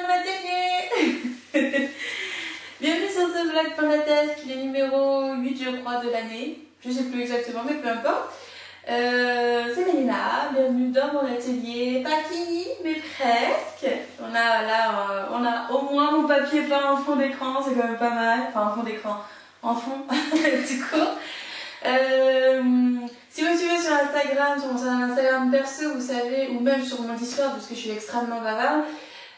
dans mon atelier. Bienvenue sur ce vlog pour la thèse qui est le numéro 8 je crois de l'année. Je sais plus exactement mais peu importe. C'est Mélina, bienvenue dans mon atelier. Pas fini mais presque. On a là, on a au moins mon papier peint en fond d'écran, c'est quand même pas mal. Enfin en fond d'écran, en fond du coup. Si vous me suivez sur Instagram, sur mon Instagram perso, vous savez, ou même sur mon Discord parce que je suis extrêmement bavarde,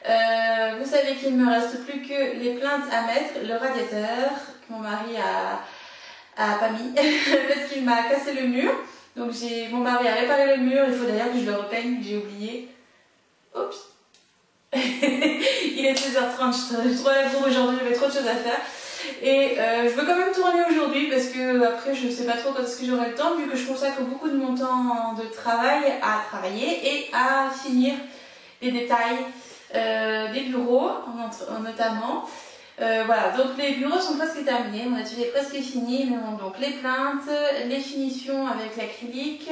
vous savez qu'il ne me reste plus que les plaintes à mettre, le radiateur que mon mari a pas mis parce qu'il m'a cassé le mur. Donc mon mari a réparé le mur, il faut d'ailleurs que je le repeigne, j'ai oublié. Oups. Il est 16h30, je suis trop là pour aujourd'hui, j'avais trop de choses à faire. Et je veux quand même tourner aujourd'hui parce que après je sais pas trop quand est-ce que j'aurai le temps vu que je consacre beaucoup de mon temps de travail à travailler et à finir les détails des bureaux notamment. Voilà, donc les bureaux sont presque terminés, mon atelier est presque fini, mais bon, donc les plaintes, les finitions avec l'acrylique,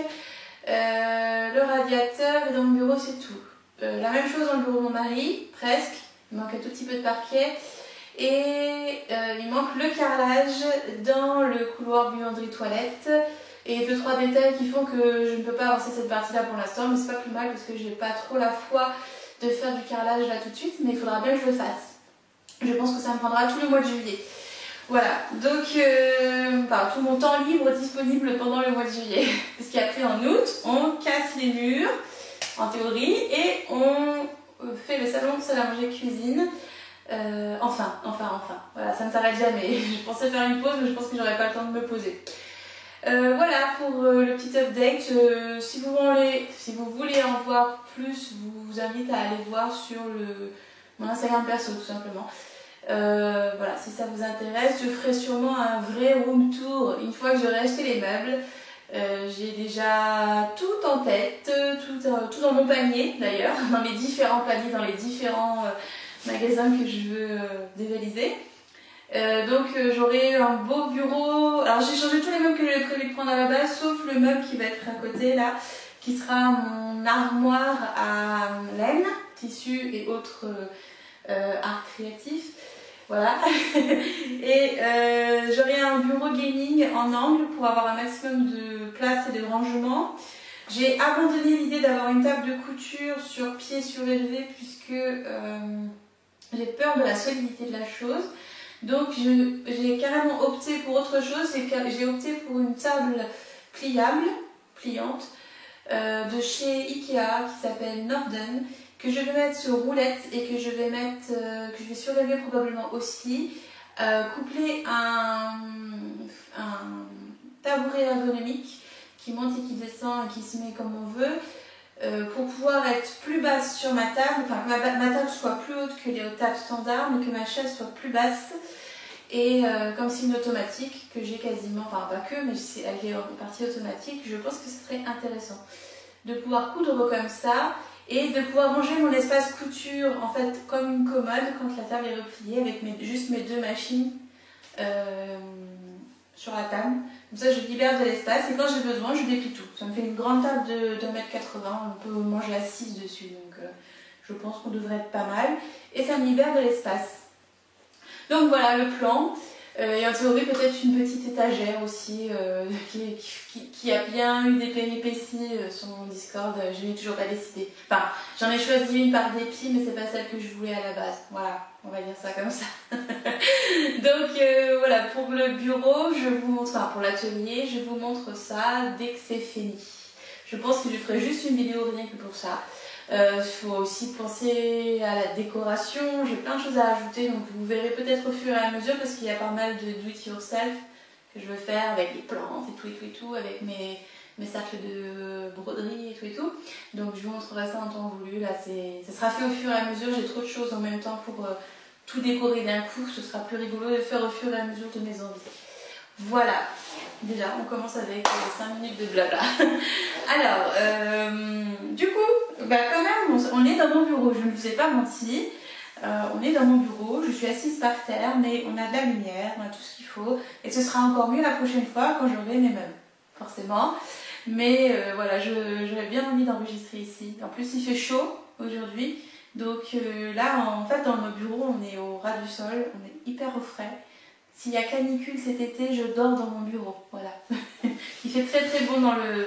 le radiateur et dans mon bureau c'est tout. La même chose dans le bureau de mon mari, presque, il manque un tout petit peu de parquet. Et il manque le carrelage dans le couloir buanderie toilette et 2-3 détails qui font que je ne peux pas avancer cette partie là pour l'instant, mais c'est pas plus mal parce que j'ai pas trop la foi de faire du carrelage là tout de suite, mais il faudra bien que je le fasse. Je pense que ça me prendra tout le mois de juillet. Voilà, donc tout mon temps libre disponible pendant le mois de juillet. Parce qu'après en août, on casse les murs en théorie et on fait le salon de salle à manger cuisine. Enfin, voilà, ça ne s'arrête jamais. Je pensais faire une pause, mais je pense que j'aurais pas le temps de me poser. Voilà pour le petit update. Si vous voulez en voir plus, je vous invite à aller voir sur mon Instagram perso, tout simplement. Voilà, si ça vous intéresse, je ferai sûrement un vrai room tour une fois que j'aurai acheté les meubles. J'ai déjà tout en tête, tout dans mon panier d'ailleurs, dans les différents paniers, dans les différents magasin que je veux dévaliser. Donc j'aurai un beau bureau. Alors j'ai changé tous les meubles que j'avais prévu de prendre à la base, sauf le meuble qui va être à côté là, qui sera mon armoire à laine, tissu et autres art créatif. Voilà. Et j'aurai un bureau gaming en angle pour avoir un maximum de place et de rangement. J'ai abandonné l'idée d'avoir une table de couture sur pied surélevé puisque j'ai peur de la solidité de la chose. Donc j'ai carrément opté pour autre chose, c'est que j'ai opté pour une table pliante, de chez Ikea qui s'appelle Norden, que je vais mettre sur roulette et que je vais surélever probablement aussi, couplé à un tabouret ergonomique qui monte et qui descend et qui se met comme on veut. Pour pouvoir être plus basse sur ma table, enfin que ma table soit plus haute que les tables standards, mais que ma chaise soit plus basse. Et comme c'est une automatique que j'ai quasiment, enfin pas que, mais elle est en partie automatique, je pense que ce serait intéressant de pouvoir coudre comme ça et de pouvoir ranger mon espace couture en fait comme une commode quand la table est repliée avec juste mes deux machines sur la table. Comme ça, je libère de l'espace et quand j'ai besoin, je déplie tout. Ça me fait une grande table de 1,80 m, on peut manger assise dessus. Donc, je pense qu'on devrait être pas mal. Et ça me libère de l'espace. Donc voilà le plan. Et en théorie, peut-être une petite étagère aussi qui a bien eu des péripéties sur mon Discord. Je n'ai toujours pas décidé. Enfin, j'en ai choisi une par dépit, mais c'est pas celle que je voulais à la base. Voilà, on va dire ça comme ça. Donc voilà, pour le bureau, je vous montre, enfin pour l'atelier, je vous montre ça dès que c'est fini. Je pense que je ferai juste une vidéo rien que pour ça. Il faut aussi penser à la décoration, j'ai plein de choses à ajouter, donc vous verrez peut-être au fur et à mesure parce qu'il y a pas mal de do it yourself que je veux faire avec les plantes et tout, avec mes cercles de broderie et tout. Donc je vous montrerai ça en temps voulu, là ça sera fait au fur et à mesure, j'ai trop de choses en même temps pour tout décorer d'un coup, ce sera plus rigolo de faire au fur et à mesure de mes envies. Voilà, déjà on commence avec 5 minutes de blabla. Alors, du coup, quand même, on est dans mon bureau, je ne vous ai pas menti. On est dans mon bureau, je suis assise par terre, mais on a de la lumière, on a tout ce qu'il faut. Et ce sera encore mieux la prochaine fois quand j'aurai mes meubles, forcément. Mais voilà, j'aurais bien envie d'enregistrer ici. En plus, il fait chaud aujourd'hui. Donc là, en fait, dans nos bureaux, on est au ras du sol, on est hyper au frais. S'il y a canicule cet été, je dors dans mon bureau, voilà. Il fait très très bon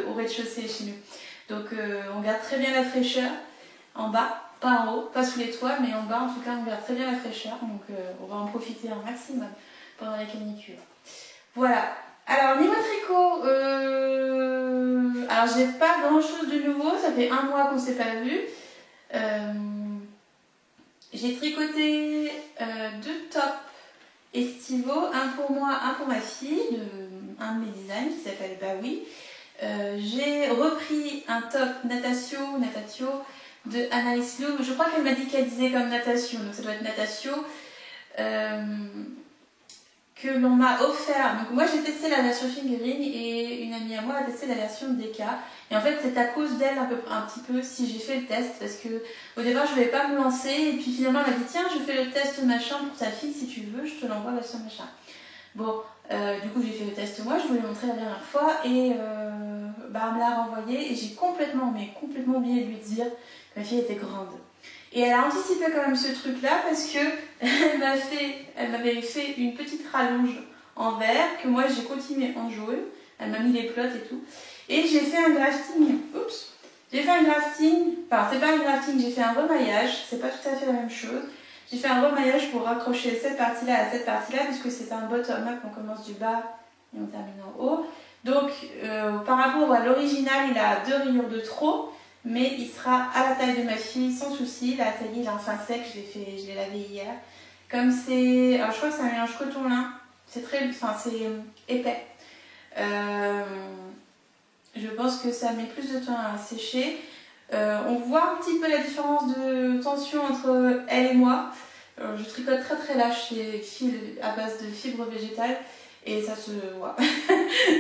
au rez-de-chaussée chez nous. Donc on garde très bien la fraîcheur en bas, pas en haut, pas sous les toits, mais en bas en tout cas on garde très bien la fraîcheur. Donc on va en profiter un maximum pendant la canicule. Voilà. Alors niveau tricot, alors j'ai pas grand chose de nouveau, ça fait 1 mois qu'on s'est pas vu. J'ai tricoté 2 tops estivaux, un pour moi, un pour ma fille, un de mes designs qui s'appelle Bah oui. J'ai repris un top Natatio de Anaïs Lou. Je crois qu'elle m'a dit qu'elle disait comme Natatio, donc ça doit être Natatio. Que l'on m'a offert. Donc moi j'ai testé la version fingering et une amie à moi a testé la version DK. Et en fait c'est à cause d'elle un petit peu si j'ai fait le test, parce que au départ je ne voulais pas me lancer et puis finalement elle m'a dit tiens je fais le test machin pour ta fille si tu veux, je te l'envoie version machin. Bon du coup j'ai fait le test moi, je vous l'ai montré la dernière fois et bah, elle me l'a renvoyé et j'ai complètement oublié de lui dire que ma fille était grande. Et elle a anticipé quand même ce truc là parce que elle m'avait fait une petite rallonge en vert que moi j'ai continué en jaune. Elle m'a mis les plots et tout. Et j'ai fait un grafting. Oups. J'ai fait un grafting. Enfin c'est pas un grafting, j'ai fait un remaillage. C'est pas tout à fait la même chose. J'ai fait un remaillage pour raccrocher cette partie là à cette partie là puisque c'est un bottom up. On commence du bas et on termine en haut. Donc par rapport à l'original il a 2 rayures de trop. Mais il sera à la taille de ma fille sans souci. Là, ça y est, il est enfin sec, je l'ai lavé hier. Comme c'est. Alors, je crois que c'est un mélange coton-lin. C'est épais. Je pense que ça met plus de temps à sécher. On voit un petit peu la différence de tension entre elle et moi. Je tricote très très lâche les fils à base de fibres végétales. Et ça se voit.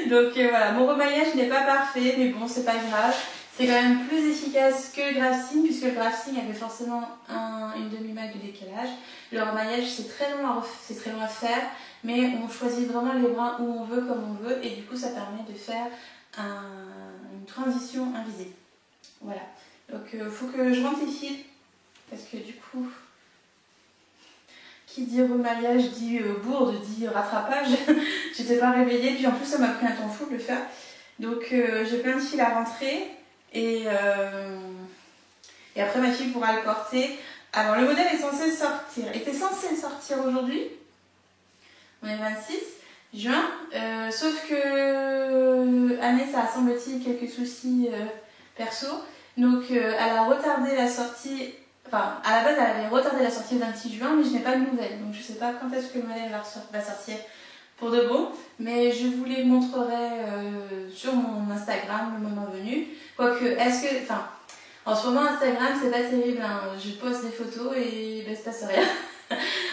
Donc voilà, mon remaillage n'est pas parfait, mais bon, c'est pas grave. C'est quand même plus efficace que le grafting, puisque le grafting avait forcément une demi-maille de décalage. Le remaillage, c'est très long à faire, mais on choisit vraiment les brins où on veut, comme on veut, et du coup, ça permet de faire une transition invisible. Voilà. Donc, il faut que je rentre les fils, parce que du coup, qui dit remaillage dit bourde, dit rattrapage. J'étais pas réveillée, puis en plus, ça m'a pris un temps fou de le faire. Donc, j'ai plein de fils à rentrer. Et après ma fille pourra le porter. Alors le modèle était censé sortir aujourd'hui. On est 26 juin. Sauf que Année, ça a semble-t-il quelques soucis perso. Donc elle a retardé la sortie. Enfin, à la base elle avait retardé la sortie le 26 juin, mais je n'ai pas de nouvelles. Donc je ne sais pas quand est-ce que le modèle va sortir pour de bon, mais je vous les montrerai sur mon Instagram le moment venu. Quoique, en ce moment Instagram c'est pas terrible, hein. Je poste des photos et ben, il se passe rien.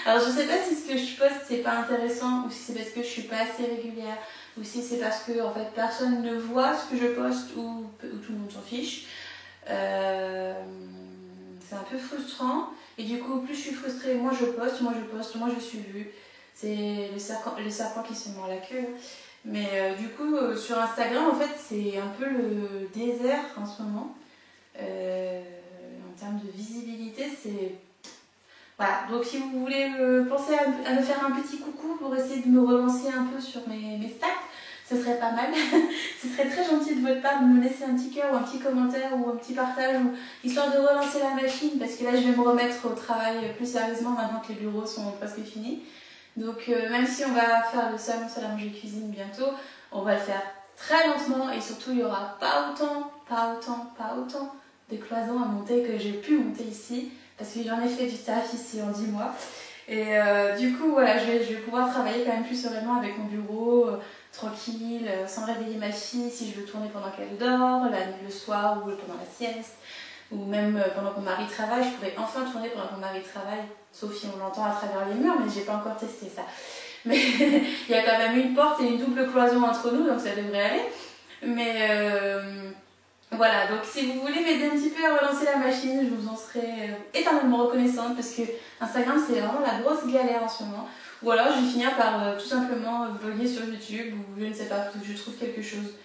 Alors je sais pas si ce que je poste c'est pas intéressant ou si c'est parce que je suis pas assez régulière ou si c'est parce que en fait personne ne voit ce que je poste ou tout le monde s'en fiche. C'est un peu frustrant et du coup plus je suis frustrée, moins je poste, moins je suis vue. C'est le serpent qui se mord la queue. Mais du coup, sur Instagram, en fait, c'est un peu le désert en ce moment. En termes de visibilité, c'est... Voilà, donc si vous voulez penser à me faire un petit coucou pour essayer de me relancer un peu sur mes stats, ce serait pas mal. Ce serait très gentil de votre part de me laisser un petit cœur ou un petit commentaire ou un petit partage, histoire de relancer la machine, parce que là, je vais me remettre au travail plus sérieusement maintenant que les bureaux sont presque finis. Donc même si on va faire le salon salle à manger cuisine bientôt, on va le faire très lentement et surtout il n'y aura pas autant de cloisons à monter que j'ai pu monter ici parce que j'en ai fait du taf ici en 10 mois. Et du coup voilà, je vais pouvoir travailler quand même plus sereinement avec mon bureau, tranquille, sans réveiller ma fille si je veux tourner pendant qu'elle dort, le soir ou pendant la sieste. Ou même pendant que mon mari travaille, je pourrais enfin tourner pendant que mon mari travaille, sauf si on l'entend à travers les murs, mais j'ai pas encore testé ça. Mais il y a quand même une porte et une double cloison entre nous, donc ça devrait aller. Mais voilà, donc si vous voulez m'aider un petit peu à relancer la machine, je vous en serai éternellement reconnaissante parce que Instagram c'est vraiment la grosse galère en ce moment. Ou alors je vais finir par tout simplement vlogger sur YouTube ou je ne sais pas, faut que je trouve quelque chose.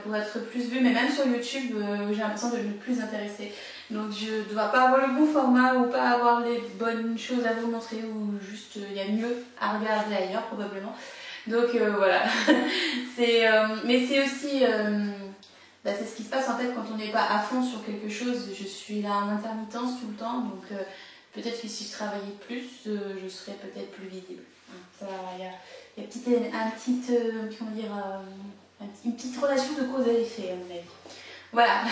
Pour être plus vue, mais même sur YouTube, j'ai l'impression de ne plus intéresser. Donc je ne dois pas avoir le bon format ou pas avoir les bonnes choses à vous montrer ou juste il y a mieux à regarder ailleurs probablement. Donc voilà, mais c'est aussi, c'est ce qui se passe en fait quand on n'est pas à fond sur quelque chose. Je suis là en intermittence tout le temps, donc peut-être que si je travaillais plus, je serais peut-être plus visible. Il y a une petite relation de cause à effet à mon avis. Voilà,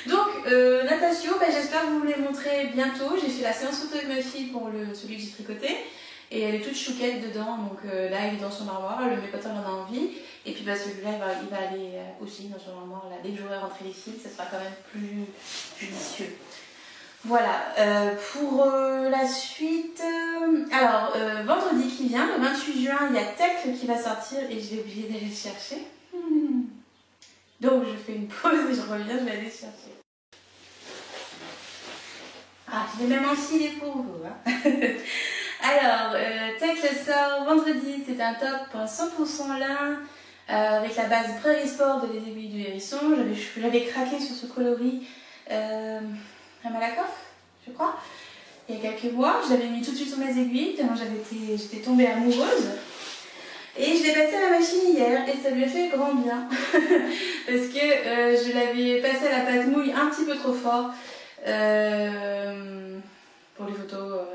donc natation, j'espère vous les montrer bientôt. J'ai fait la séance photo avec ma fille pour celui que j'ai tricoté et elle est toute chouquette dedans, donc là il est dans son armoire, elle le met quand elle en a envie et puis celui-là il va aller aussi dans son armoire là, dès que j'aurai rentré les fils, ça sera quand même plus judicieux. Voilà, pour la suite, alors vendredi qui vient, le 28 juin, il y a Tecle qui va sortir et je vais oublier d'aller le chercher. Donc je fais une pause et je reviens, je vais aller chercher. Ah, je l'ai même enfilé pour vous. Hein. Alors, Tecle sort vendredi, c'est un top 100% lin avec la base Prairie Sport de Les Aiguilles du Hérisson. J'avais craqué sur ce coloris à Malakoff, je crois, il y a quelques mois. Je l'avais mis tout de suite sur mes aiguilles, tellement j'étais tombée amoureuse. Et je l'ai passé à la machine hier et ça lui a fait grand bien parce que je l'avais passé à la pâte mouille un petit peu trop fort pour les photos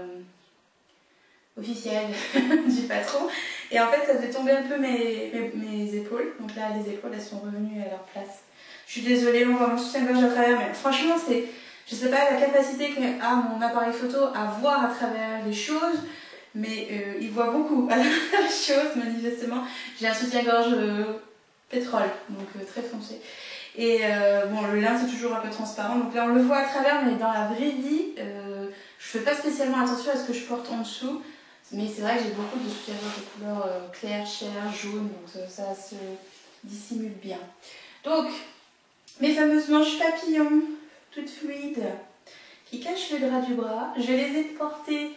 officielles du patron. Et en fait ça faisait tomber un peu mes épaules. Donc là les épaules elles sont revenues à leur place. Je suis désolée, on voit mon soutien-gorge à travers, mais franchement c'est, je sais pas la capacité qu'a mon appareil photo à voir à travers les choses. Mais il voit beaucoup à la chose, manifestement. J'ai un soutien-gorge pétrole, donc très foncé. Et bon, le lin c'est toujours un peu transparent, donc là on le voit à travers, mais dans la vraie vie, je fais pas spécialement attention à ce que je porte en dessous. Mais c'est vrai que j'ai beaucoup de soutien-gorge de couleur claire, chair, jaune, donc ça se dissimule bien. Donc, mes fameuses manches papillons, toutes fluides, qui cachent le gras du bras, je les ai portées.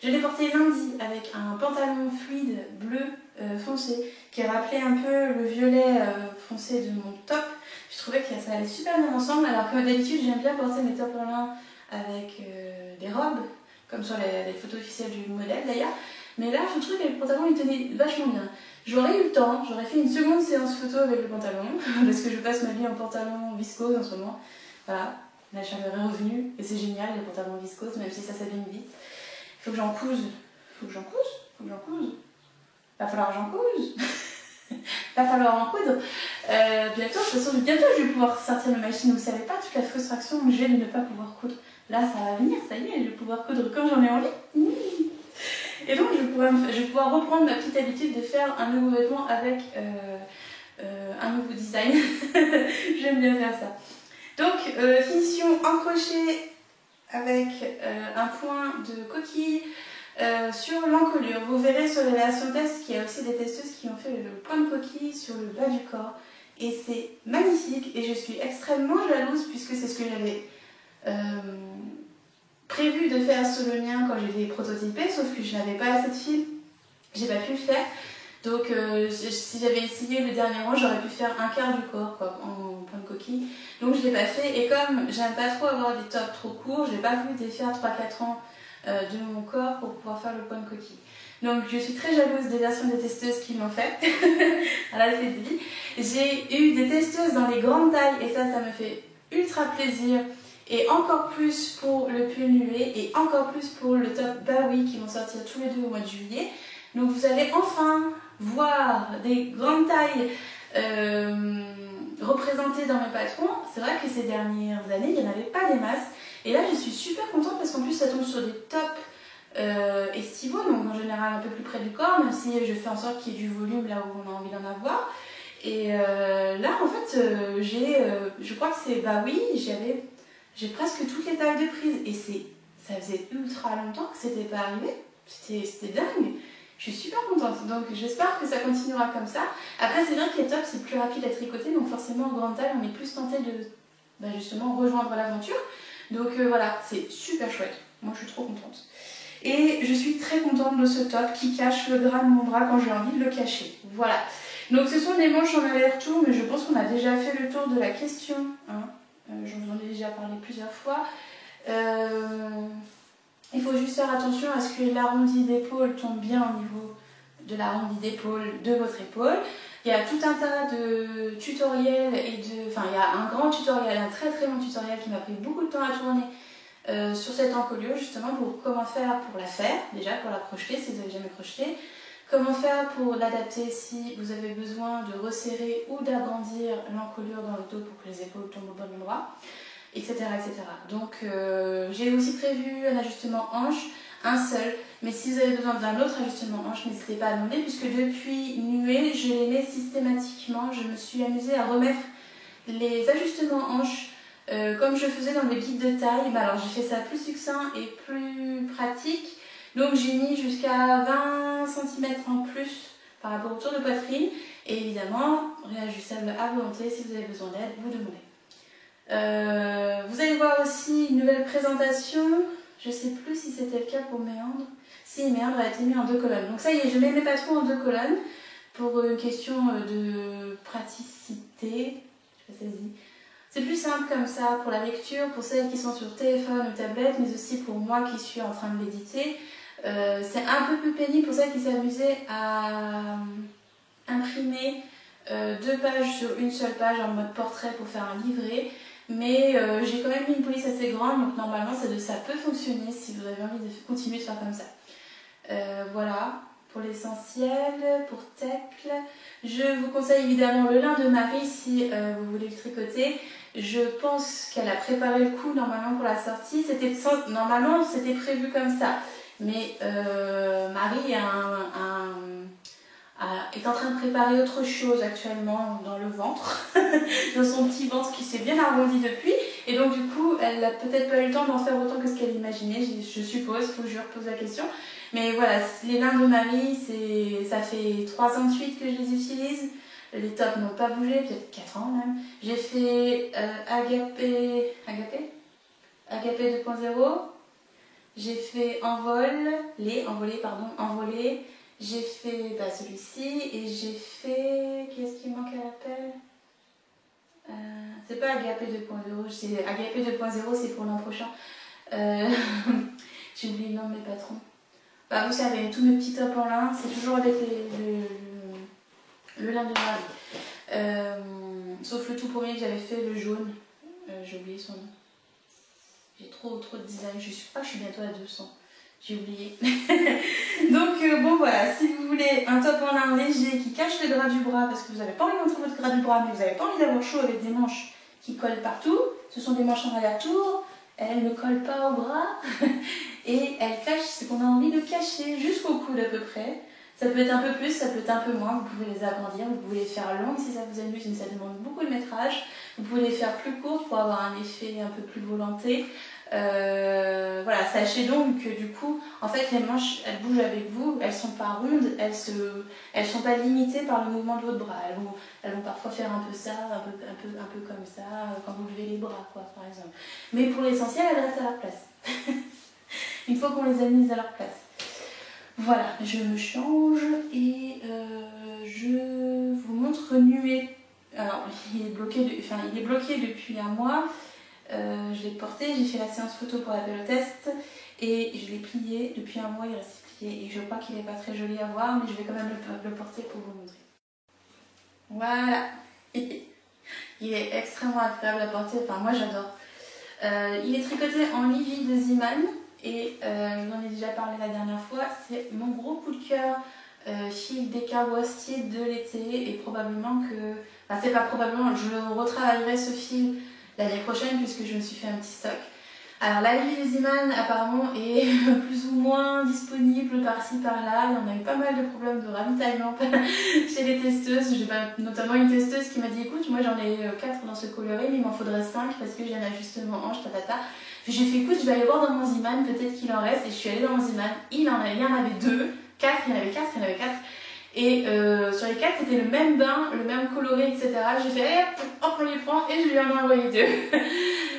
Je l'ai porté lundi avec un pantalon fluide bleu foncé qui rappelait un peu le violet foncé de mon top. Je trouvais que ça allait super bien ensemble, alors que d'habitude j'aime bien porter mes tops en lin avec des robes, comme sur les photos officielles du modèle d'ailleurs. Mais là je trouve que le pantalon il tenait vachement bien. J'aurais eu le temps, j'aurais fait une seconde séance photo avec le pantalon, parce que je passe ma vie en pantalon viscose en ce moment. Voilà, la chaleur est revenue et c'est génial les pantalons viscose, même si ça s'abîme vite. Faut que j'en couse. Va falloir que j'en couse. Va falloir en coudre. Bientôt, de toute façon, bientôt je vais pouvoir sortir ma machine. Vous savez pas toute la frustration que j'ai de ne pas pouvoir coudre. Là, ça va venir, ça y est, je vais pouvoir coudre quand j'en ai envie. Et donc, je vais pouvoir reprendre ma petite habitude de faire un nouveau vêtement avec un nouveau design. J'aime bien faire ça. Donc, finition en crochet avec un point de coquille sur l'encolure. Vous verrez sur les relations test qu'il y a aussi des testeuses qui ont fait le point de coquille sur le bas du corps. Et c'est magnifique et je suis extrêmement jalouse puisque c'est ce que j'avais prévu de faire sur le mien quand je l'ai prototypé, sauf que je n'avais pas assez de fil, j'ai pas pu le faire. Donc si j'avais essayé le dernier rang, j'aurais pu faire un quart du corps quoi, en point de coquille. Donc je l'ai pas fait et comme j'aime pas trop avoir des tops trop courts, je n'ai pas voulu défaire 3-4 ans de mon corps pour pouvoir faire le point de coquille. Donc je suis très jalouse des versions des testeuses qui l'ont fait. Voilà, c'est dit. J'ai eu des testeuses dans les grandes tailles et ça me fait ultra plaisir. Et encore plus pour le pull nuée et encore plus pour le top Bowie qui vont sortir tous les deux au mois de juillet. Donc vous allez enfin voir des grandes tailles représentées dans mes patrons. C'est vrai que ces dernières années, il n'y en avait pas des masses. Et là, je suis super contente parce qu'en plus, ça tombe sur des tops estivaux, donc en général un peu plus près du corps, même si je fais en sorte qu'il y ait du volume là où on a envie d'en avoir. Et là, en fait, je crois que c'est Bowie, j'ai presque toutes les tailles de prise. Et ça faisait ultra longtemps que c'était pas arrivé. C'était dingue. Je suis super contente, donc j'espère que ça continuera comme ça. Après, c'est vrai que les tops, c'est plus rapide à tricoter, donc forcément, en grande taille, on est plus tenté de justement rejoindre l'aventure. Donc voilà, c'est super chouette. Moi, je suis trop contente. Et je suis très contente de ce top qui cache le gras de mon bras quand j'ai envie de le cacher. Voilà. Donc ce sont des manches en aller-retour, mais je pense qu'on a déjà fait le tour de la question. Hein. je vous en ai déjà parlé plusieurs fois. Il faut juste faire attention à ce que l'arrondi d'épaule tombe bien au niveau de l'arrondi d'épaule de votre épaule. Il y a tout un tas de tutoriels enfin il y a un grand tutoriel, un très très long tutoriel qui m'a pris beaucoup de temps à tourner sur cette encolure justement pour comment faire pour la faire, déjà pour la crocheter si vous n'avez jamais crocheté, comment faire pour l'adapter si vous avez besoin de resserrer ou d'agrandir l'encolure dans le dos pour que les épaules tombent au bon endroit, etc. etc. Donc j'ai aussi prévu un ajustement hanche, un seul, mais si vous avez besoin d'un autre ajustement hanche, n'hésitez pas à demander puisque depuis Nuée, je les mets systématiquement. Je me suis amusée à remettre les ajustements hanches comme je faisais dans le guide de taille. Alors j'ai fait ça plus succinct et plus pratique. Donc j'ai mis jusqu'à 20 cm en plus par rapport au tour de poitrine. Et évidemment, réajustable à volonté. Si vous avez besoin d'aide, vous demandez. Vous allez voir aussi une nouvelle présentation. Je ne sais plus si c'était le cas pour Méandre. Si, Méandre a été mis en 2 colonnes. Donc ça y est, je mets mes patrons en 2 colonnes pour une question de praticité. Je sais pas si ça se dit. C'est plus simple comme ça pour la lecture, pour celles qui sont sur téléphone ou tablette, mais aussi pour moi qui suis en train de l'éditer. C'est un peu plus pénible pour celles qui s'amusaient à imprimer 2 pages sur une seule page en mode portrait pour faire un livret. Mais j'ai quand même mis une police assez grande, donc normalement ça peut fonctionner si vous avez envie de continuer de faire comme ça. Voilà, pour l'essentiel, pour Tecle. Je vous conseille évidemment le lin de Marie si vous voulez le tricoter. Je pense qu'elle a préparé le coup normalement pour la sortie. Normalement c'était prévu comme ça. Mais Marie est en train de préparer autre chose actuellement dans le ventre, dans son petit ventre qui s'est bien arrondi depuis. Et donc du coup, elle n'a peut-être pas eu le temps d'en faire autant que ce qu'elle imaginait, je suppose, il faut que je lui repose la question. Mais voilà, les lins de Marie, ça fait 3 ans de suite que je les utilise. Les tops n'ont pas bougé, peut-être 4 ans même. J'ai fait Agapé 2.0. J'ai fait Envolé. J'ai fait celui-ci et j'ai fait... Qu'est-ce qui manque à l'appel? C'est pas Agapé 2.0, c'est Agapé 2.0, c'est pour l'an prochain. J'ai oublié le nom de mes patrons. Vous savez, tous mes petits tops en lin, c'est toujours avec le lin de Marie. Sauf le tout premier que j'avais fait, le jaune. J'ai oublié son nom. J'ai trop de design, je crois que je suis bientôt à 200. J'ai oublié. Donc bon voilà, si vous voulez un top en lin léger qui cache le gras du bras, parce que vous n'avez pas envie de montrer votre gras du bras, mais vous n'avez pas envie d'avoir chaud avec des manches qui collent partout, ce sont des manches en aller-retour, elles ne collent pas au bras, et elles cachent ce qu'on a envie de cacher, jusqu'au coude à peu près. Ça peut être un peu plus, ça peut être un peu moins, vous pouvez les agrandir, vous pouvez les faire longues si ça vous amuse, mais ça demande beaucoup de métrage. Vous pouvez les faire plus courtes pour avoir un effet un peu plus volanté. Voilà, sachez donc que du coup, en fait, les manches, elles bougent avec vous, elles sont pas rondes, elles sont pas limitées par le mouvement de votre bras. Elles vont parfois faire un peu ça, un peu comme ça, quand vous levez les bras, quoi, par exemple. Mais pour l'essentiel, elles restent à leur place. Une fois qu'on les a mises à leur place. Voilà, je me change et je vous montre Nuée. Alors, il est bloqué depuis un mois. Je l'ai porté, j'ai fait la séance photo pour la test et je l'ai plié. Depuis un mois, il reste plié et je crois qu'il n'est pas très joli à voir, mais je vais quand même le porter pour vous montrer. Voilà. Il est extrêmement agréable à porter, enfin moi j'adore. Il est tricoté en Livy de Ziman. Et je vous en ai déjà parlé la dernière fois, c'est mon gros coup de cœur fil Deka Worsted de l'été et probablement que, enfin c'est pas probablement, je retravaillerai ce fil l'année prochaine puisque je me suis fait un petit stock. Alors la Livy de Ziman apparemment est plus ou moins disponible par-ci par-là, il y en a eu pas mal de problèmes de ravitaillement chez les testeuses, j'ai notamment une testeuse qui m'a dit écoute moi j'en ai 4 dans ce coloris mais il m'en faudrait 5 parce que j'ai un ajustement hanche tatata. J'ai fait écoute, je vais aller voir dans mon Ziman, peut-être qu'il en reste. Et je suis allée dans mon Ziman, il y en avait 2, 4, il y en avait 4. Et sur les 4, c'était le même bain, le même coloré, etc. J'ai fait hop, on les prend et je lui en ai envoyé 2.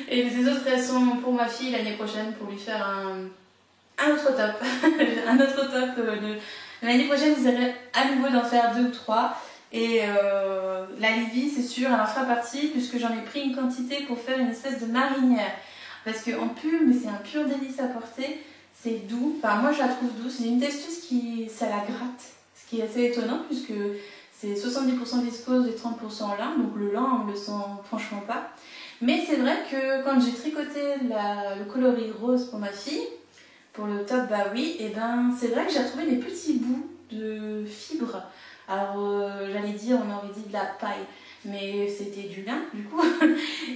Et les autres, elles sont pour ma fille l'année prochaine pour lui faire un autre top. Un autre top. L'année prochaine, j'essaierai à nouveau d'en faire 2 ou 3. Et la Livy, c'est sûr, elle en fera partie puisque j'en ai pris une quantité pour faire une espèce de marinière. Parce qu'en pull, mais c'est un pur délice à porter, c'est doux, enfin moi je la trouve douce, c'est une texture qui, ça la gratte, ce qui est assez étonnant puisque c'est 70% viscose et 30% lin, donc le lin on le sent franchement pas. Mais c'est vrai que quand j'ai tricoté le coloris rose pour ma fille, pour le top, bah oui, et ben c'est vrai que j'ai retrouvé des petits bouts de fibres. Alors j'allais dire, on aurait dit de la paille, mais c'était du lin du coup.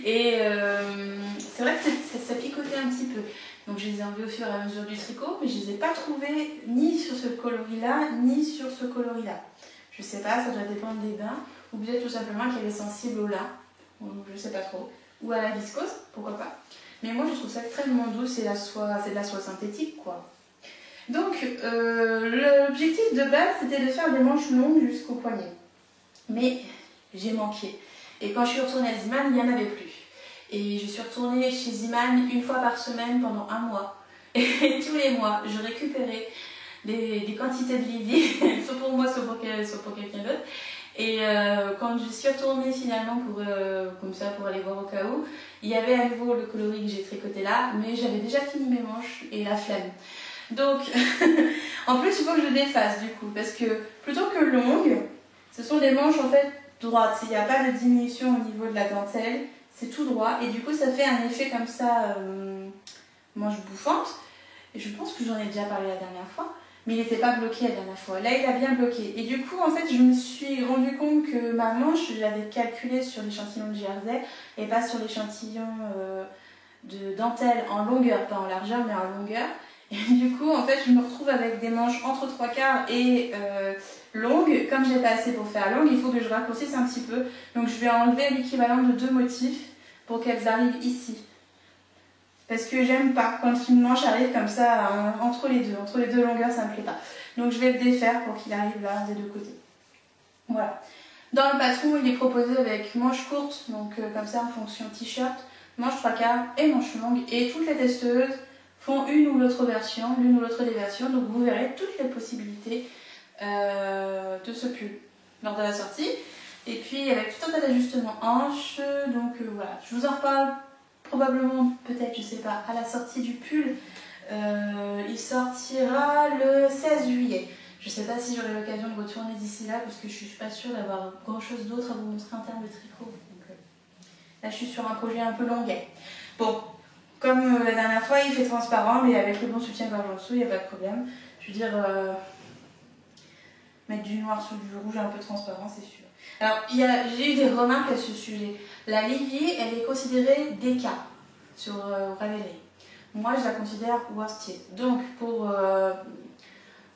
Et c'est vrai que ça picotait un petit peu. Donc je les ai enlevés au fur et à mesure du tricot, mais je les ai pas trouvés ni sur ce coloris-là, ni sur ce coloris-là. Je sais pas, ça doit dépendre des bains, ou peut-être tout simplement qu'elle est sensible au lin, ou je sais pas trop, ou à la viscose, pourquoi pas. Mais moi je trouve ça extrêmement doux, c'est de la soie synthétique quoi. Donc l'objectif de base c'était de faire des manches longues jusqu'au poignet. Mais j'ai manqué. Et quand je suis retournée à Ziman, il n'y en avait plus. Et je suis retournée chez Ziman une fois par semaine pendant un mois. Et tous les mois, je récupérais des quantités de Livy, soit pour moi, soit pour quelqu'un d'autre. Et quand je suis retournée finalement comme ça pour aller voir au cas où, il y avait à nouveau le coloris que j'ai tricoté là, mais j'avais déjà fini mes manches et la flemme. Donc, en plus, il faut que je le défasse du coup, parce que plutôt que longue, ce sont des manches en fait droites. Il n'y a pas de diminution au niveau de la dentelle, c'est tout droit. Et du coup, ça fait un effet comme ça, manche bouffante. Et je pense que j'en ai déjà parlé la dernière fois, mais il n'était pas bloqué la dernière fois. Là, il a bien bloqué. Et du coup, en fait, je me suis rendu compte que ma manche, je l'avais calculée sur l'échantillon de jersey et pas sur l'échantillon de dentelle en longueur, pas en largeur, mais en longueur. Et du coup, en fait, je me retrouve avec des manches entre 3/4 et longues. Comme j'ai pas assez pour faire longue, il faut que je raccourcisse un petit peu. Donc, je vais enlever l'équivalent de 2 motifs pour qu'elles arrivent ici. Parce que j'aime pas quand une manche arrive comme ça entre les deux longueurs, ça me plaît pas. Donc, je vais le défaire pour qu'il arrive là des deux côtés. Voilà. Dans le patron, il est proposé avec manche courte, donc comme ça en fonction t-shirt, manche 3/4 et manche longue. Et toutes les testeuses font une ou l'autre version, l'une ou l'autre des versions. Donc vous verrez toutes les possibilités de ce pull lors de la sortie. Et puis avec tout un tas d'ajustements hanches. Donc voilà, je vous en reparle probablement, peut-être, je sais pas, à la sortie du pull. Il sortira le 16 juillet. Je sais pas si j'aurai l'occasion de retourner d'ici là parce que je suis pas sûre d'avoir grand chose d'autre à vous montrer en termes de tricot. Donc, là je suis sur un projet un peu longuet. Bon, comme la dernière fois il fait transparent mais avec le bon soutien-gorge en dessous il n'y a pas de problème. Je veux dire, mettre du noir sur du rouge un peu transparent c'est sûr. Alors j'ai eu des remarques à ce sujet. La Livy elle est considérée DK sur Ravelry. Moi je la considère worsted. Donc pour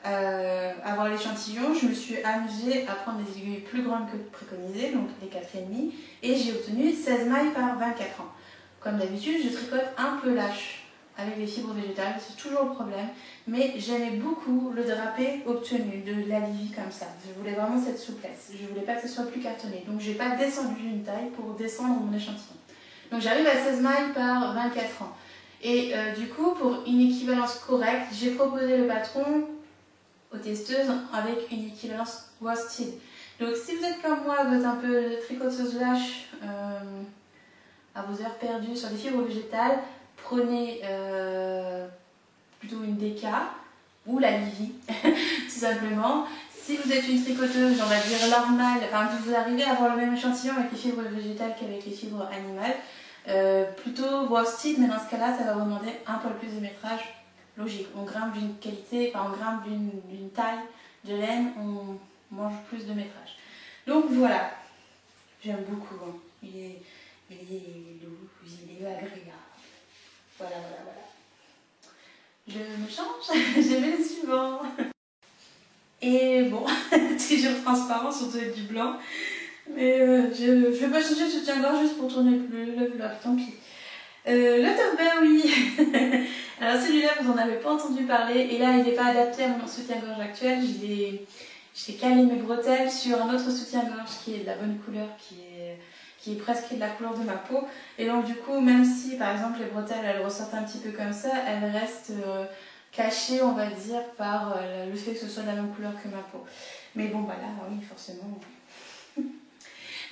avoir l'échantillon, je me suis amusée à prendre des aiguilles plus grandes que préconisé, donc les 4,5, et j'ai obtenu 16 mailles par 24 ans. Comme d'habitude, je tricote un peu lâche avec les fibres végétales, c'est toujours le problème, mais j'aimais beaucoup le drapé obtenu de la Livy comme ça. Je voulais vraiment cette souplesse, je voulais pas que ce soit plus cartonné, donc j'ai pas descendu d'une taille pour descendre mon échantillon. Donc j'arrive à 16 mailles par 24 ans. Et du coup, pour une équivalence correcte, j'ai proposé le patron aux testeuses avec une équivalence worsted. Donc si vous êtes comme moi, vous êtes un peu tricoteuse lâche à vos heures perdues sur des fibres végétales, prenez plutôt une DK ou la Livy, tout simplement. Si vous êtes une tricoteuse, on va dire normale, enfin vous arrivez à avoir le même échantillon avec les fibres végétales qu'avec les fibres animales, plutôt worsted, mais dans ce cas-là, ça va vous demander un peu plus de métrage. Logique, on grimpe d'une qualité, enfin on grimpe d'une taille de laine, on mange plus de métrage. Donc voilà, j'aime beaucoup, hein. Il est doux, il est agréable. Voilà. Je me change, j'ai mis le suivant. Et bon, toujours transparent, surtout avec du blanc. Mais je ne vais pas changer de soutien-gorge juste pour tourner le vlog, tant pis. Le top, oui. Alors celui-là, vous n'en avez pas entendu parler. Et là, il n'est pas adapté à mon soutien-gorge actuel. J'ai calé mes bretelles sur un autre soutien-gorge qui est de la bonne couleur, qui est presque de la couleur de ma peau. Et donc du coup, même si par exemple les bretelles, elles ressortent un petit peu comme ça, elles restent cachées, on va dire, par le fait que ce soit de la même couleur que ma peau. Mais bon, bah là, oui, forcément,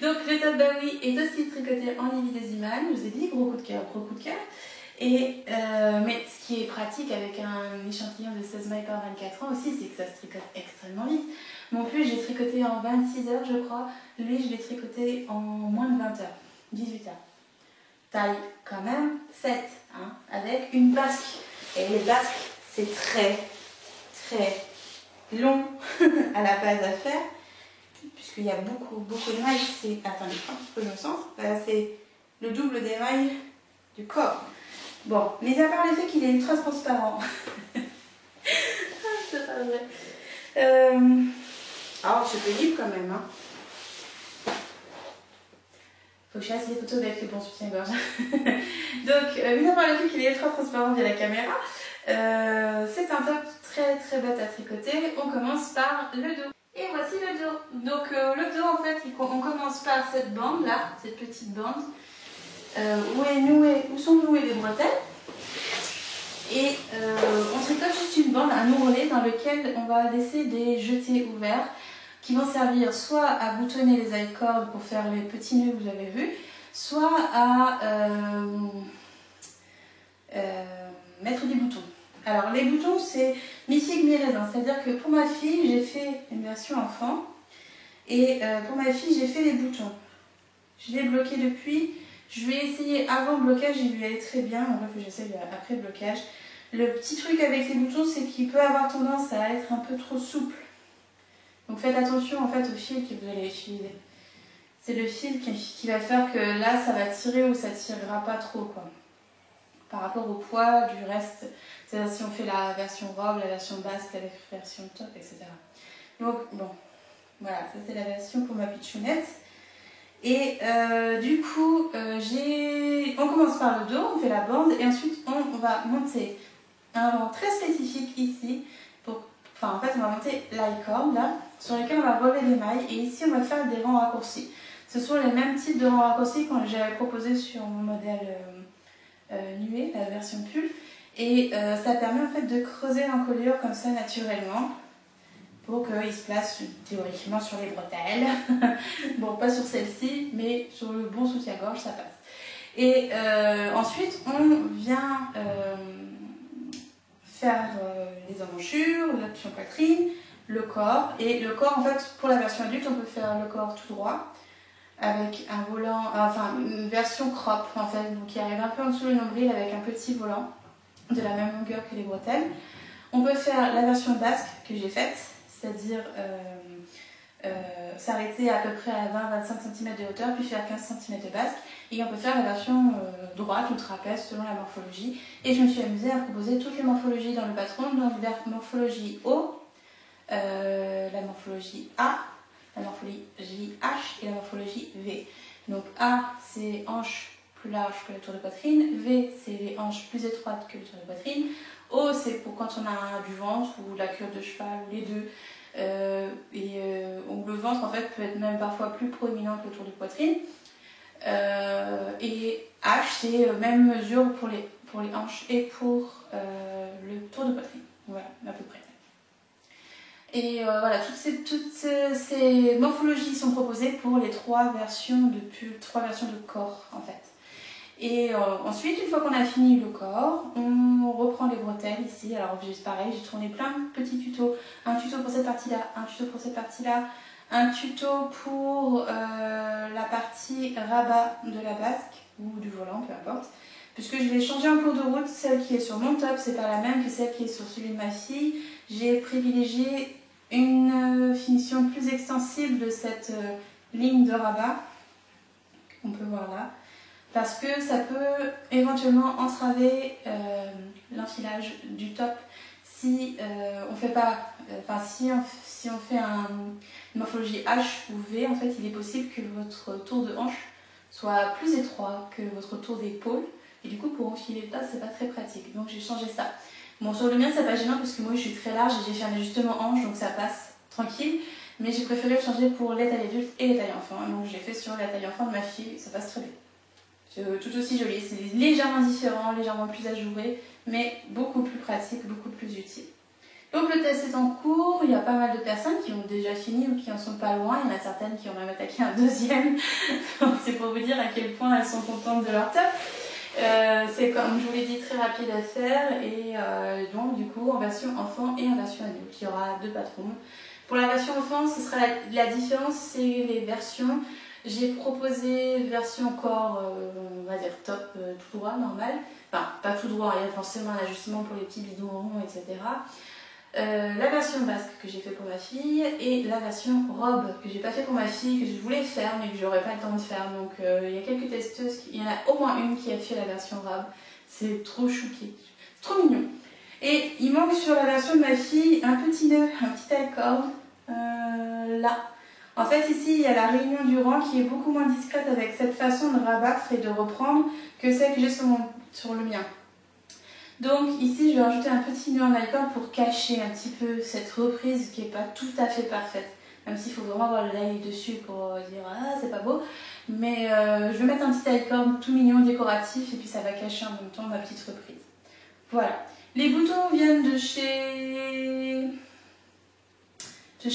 Donc le top Baoui est aussi tricoté en ividécimal, je vous ai dit, gros coup de cœur, gros coup de cœur. Et, mais ce qui est pratique avec un échantillon de 16 mailles par 24 ans aussi, c'est que ça se tricote extrêmement vite. Mon plus, j'ai tricoté en 26 heures, je crois. Lui, je l'ai tricoté en moins de 20 heures, 18 heures. Taille quand même 7, hein, avec une basque. Et les basques, c'est très, très long à la base à faire, puisqu'il y a beaucoup de mailles. C'est, attendez, un petit peu le centre. C'est le double des mailles du corps. Bon, mis à part le fait qu'il est ultra transparent. C'est pas vrai. Alors, c'est pénible quand même. Hein. Faut que je fasse les photos avec le bon soutien-gorge. Donc, mis à part le fait qu'il est ultra transparent via la caméra, c'est un top très très bête à tricoter. On commence par le dos. Et voici le dos. Donc, le dos, en fait, on commence par cette bande là, cette petite bande, où sont nouées les bretelles. Et on tricote juste une bande, un ourlet dans lequel on va laisser des jetés ouverts qui vont servir soit à boutonner les I-cords pour faire les petits nœuds que vous avez vus, soit à mettre des boutons. Alors les boutons, c'est mi-figue, mi-raisin, c'est-à-dire que pour ma fille, j'ai fait une version enfant et pour ma fille, j'ai fait les boutons. Je l'ai bloqué depuis. Je vais essayer avant le blocage, il lui allait très bien, en bref j'essaie après le blocage. Le petit truc avec les boutons, c'est qu'il peut avoir tendance à être un peu trop souple. Donc faites attention en fait au fil que vous allez utiliser. C'est le fil qui va faire que là ça va tirer ou ça tirera pas trop quoi. Par rapport au poids du reste, c'est-à-dire si on fait la version robe, la version basque, la version top, etc. Donc bon, voilà, ça c'est la version pour ma pitchounette. Et du coup, on commence par le dos, on fait la bande et ensuite on va monter un rang très spécifique ici. En fait, on va monter l'i-cord là, sur lequel on va relever les mailles et ici on va faire des rangs raccourcis. Ce sont les mêmes types de rangs raccourcis que j'avais proposé sur mon modèle nuée, la version pull. Et ça permet en fait de creuser l'encolure comme ça naturellement, pour qu'il se place théoriquement sur les bretelles. Bon, pas sur celle-ci, mais sur le bon soutien-gorge, ça passe. Et ensuite, on vient faire les emmanchures, l'option poitrine, le corps. Et le corps, en fait, pour la version adulte, on peut faire le corps tout droit, avec un volant, enfin une version crop, en fait, donc qui arrive un peu en dessous du nombril avec un petit volant, de la même longueur que les bretelles. On peut faire la version basque que j'ai faite, c'est-à-dire s'arrêter à peu près à 20-25 cm de hauteur, puis faire 15 cm de basque. Et on peut faire la version droite ou trapèze selon la morphologie. Et je me suis amusée à proposer toutes les morphologies dans le patron, donc la morphologie O, la morphologie A, la morphologie H et la morphologie V. Donc A, c'est hanche plus large que le tour de poitrine, V, c'est les hanches plus étroites que le tour de poitrine, O, c'est pour quand on a du ventre ou la cure de cheval ou les deux. Le ventre en fait peut être même parfois plus proéminent que le tour de poitrine. Et H, c'est même mesure pour les hanches et pour le tour de poitrine. Voilà, à peu près. Et voilà, toutes ces morphologies sont proposées pour les trois versions de pull, trois versions de corps en fait. Et ensuite, une fois qu'on a fini le corps, on reprend les bretelles ici. Alors juste pareil, j'ai tourné plein de petits tutos. Un tuto pour cette partie-là, un tuto pour cette partie-là, un tuto pour la partie rabat de la basque ou du volant, peu importe. Puisque je l'ai changé en cours de route, celle qui est sur mon top, c'est pas la même que celle qui est sur celui de ma fille. J'ai privilégié une finition plus extensible de cette ligne de rabat qu'on peut voir là. Parce que ça peut éventuellement entraver l'enfilage du top si on fait pas, si on fait une morphologie H ou V, en fait il est possible que votre tour de hanche soit plus étroit que votre tour d'épaule et du coup pour enfiler le tas c'est pas très pratique, donc j'ai changé ça. Bon, sur le mien c'est pas gênant parce que moi je suis très large et j'ai fait un ajustement hanche donc ça passe tranquille, mais j'ai préféré le changer pour les tailles adultes et les tailles enfants, donc je l'ai fait sur la taille enfant de ma fille, ça passe très bien. Tout aussi joli, c'est légèrement différent, légèrement plus ajouré, mais beaucoup plus pratique, beaucoup plus utile. Et Donc le test est en cours, il y a pas mal de personnes qui ont déjà fini ou qui en sont pas loin, il y en a certaines qui ont même attaqué un deuxième, donc c'est pour vous dire à quel point elles sont contentes de leur top. C'est comme je vous l'ai dit très rapide à faire et donc du coup en version enfant et en version adulte, il y aura 2 patrons. Pour la version enfant, ce sera la différence, c'est les versions. J'ai proposé version corps, on va dire top, tout droit, normal. Enfin, pas tout droit, il y a forcément un ajustement pour les petits bidons ronds, etc. La version basque que j'ai fait pour ma fille et la version robe que j'ai pas fait pour ma fille, que je voulais faire mais que j'aurais pas le temps de faire. Donc il y a quelques testeuses, il y en a au moins une qui a fait la version robe. C'est trop chouqué, trop mignon. Et il manque sur la version de ma fille un petit nœud, un petit alcorde, là. En fait ici il y a la réunion du rang qui est beaucoup moins discrète avec cette façon de rabattre et de reprendre que celle que j'ai sur le mien. Donc ici je vais rajouter un petit nœud en alcorde pour cacher un petit peu cette reprise qui n'est pas tout à fait parfaite. Même s'il faut vraiment avoir l'œil dessus pour dire ah c'est pas beau. Mais je vais mettre un petit alcorde tout mignon décoratif et puis ça va cacher en même temps ma petite reprise. Voilà. Les boutons viennent de chez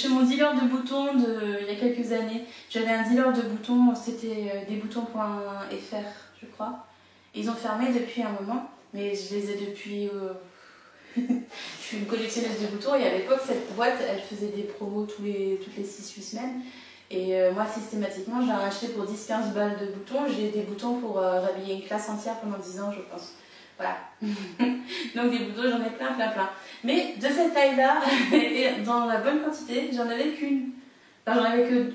mon dealer de boutons il y a quelques années. J'avais un dealer de boutons, c'était desboutons.fr je crois. Ils ont fermé depuis un moment. Mais je les ai depuis... je suis une collectionneuse de boutons et à l'époque, cette boîte, elle faisait des promos toutes les 6-8 semaines. Et moi, systématiquement, j'ai racheté pour 10-15 balles de boutons. J'ai des boutons pour rhabiller une classe entière pendant 10 ans, je pense. Voilà. Donc des boutons, j'en ai plein. Mais de cette taille-là, et dans la bonne quantité, j'en avais qu'une. Enfin,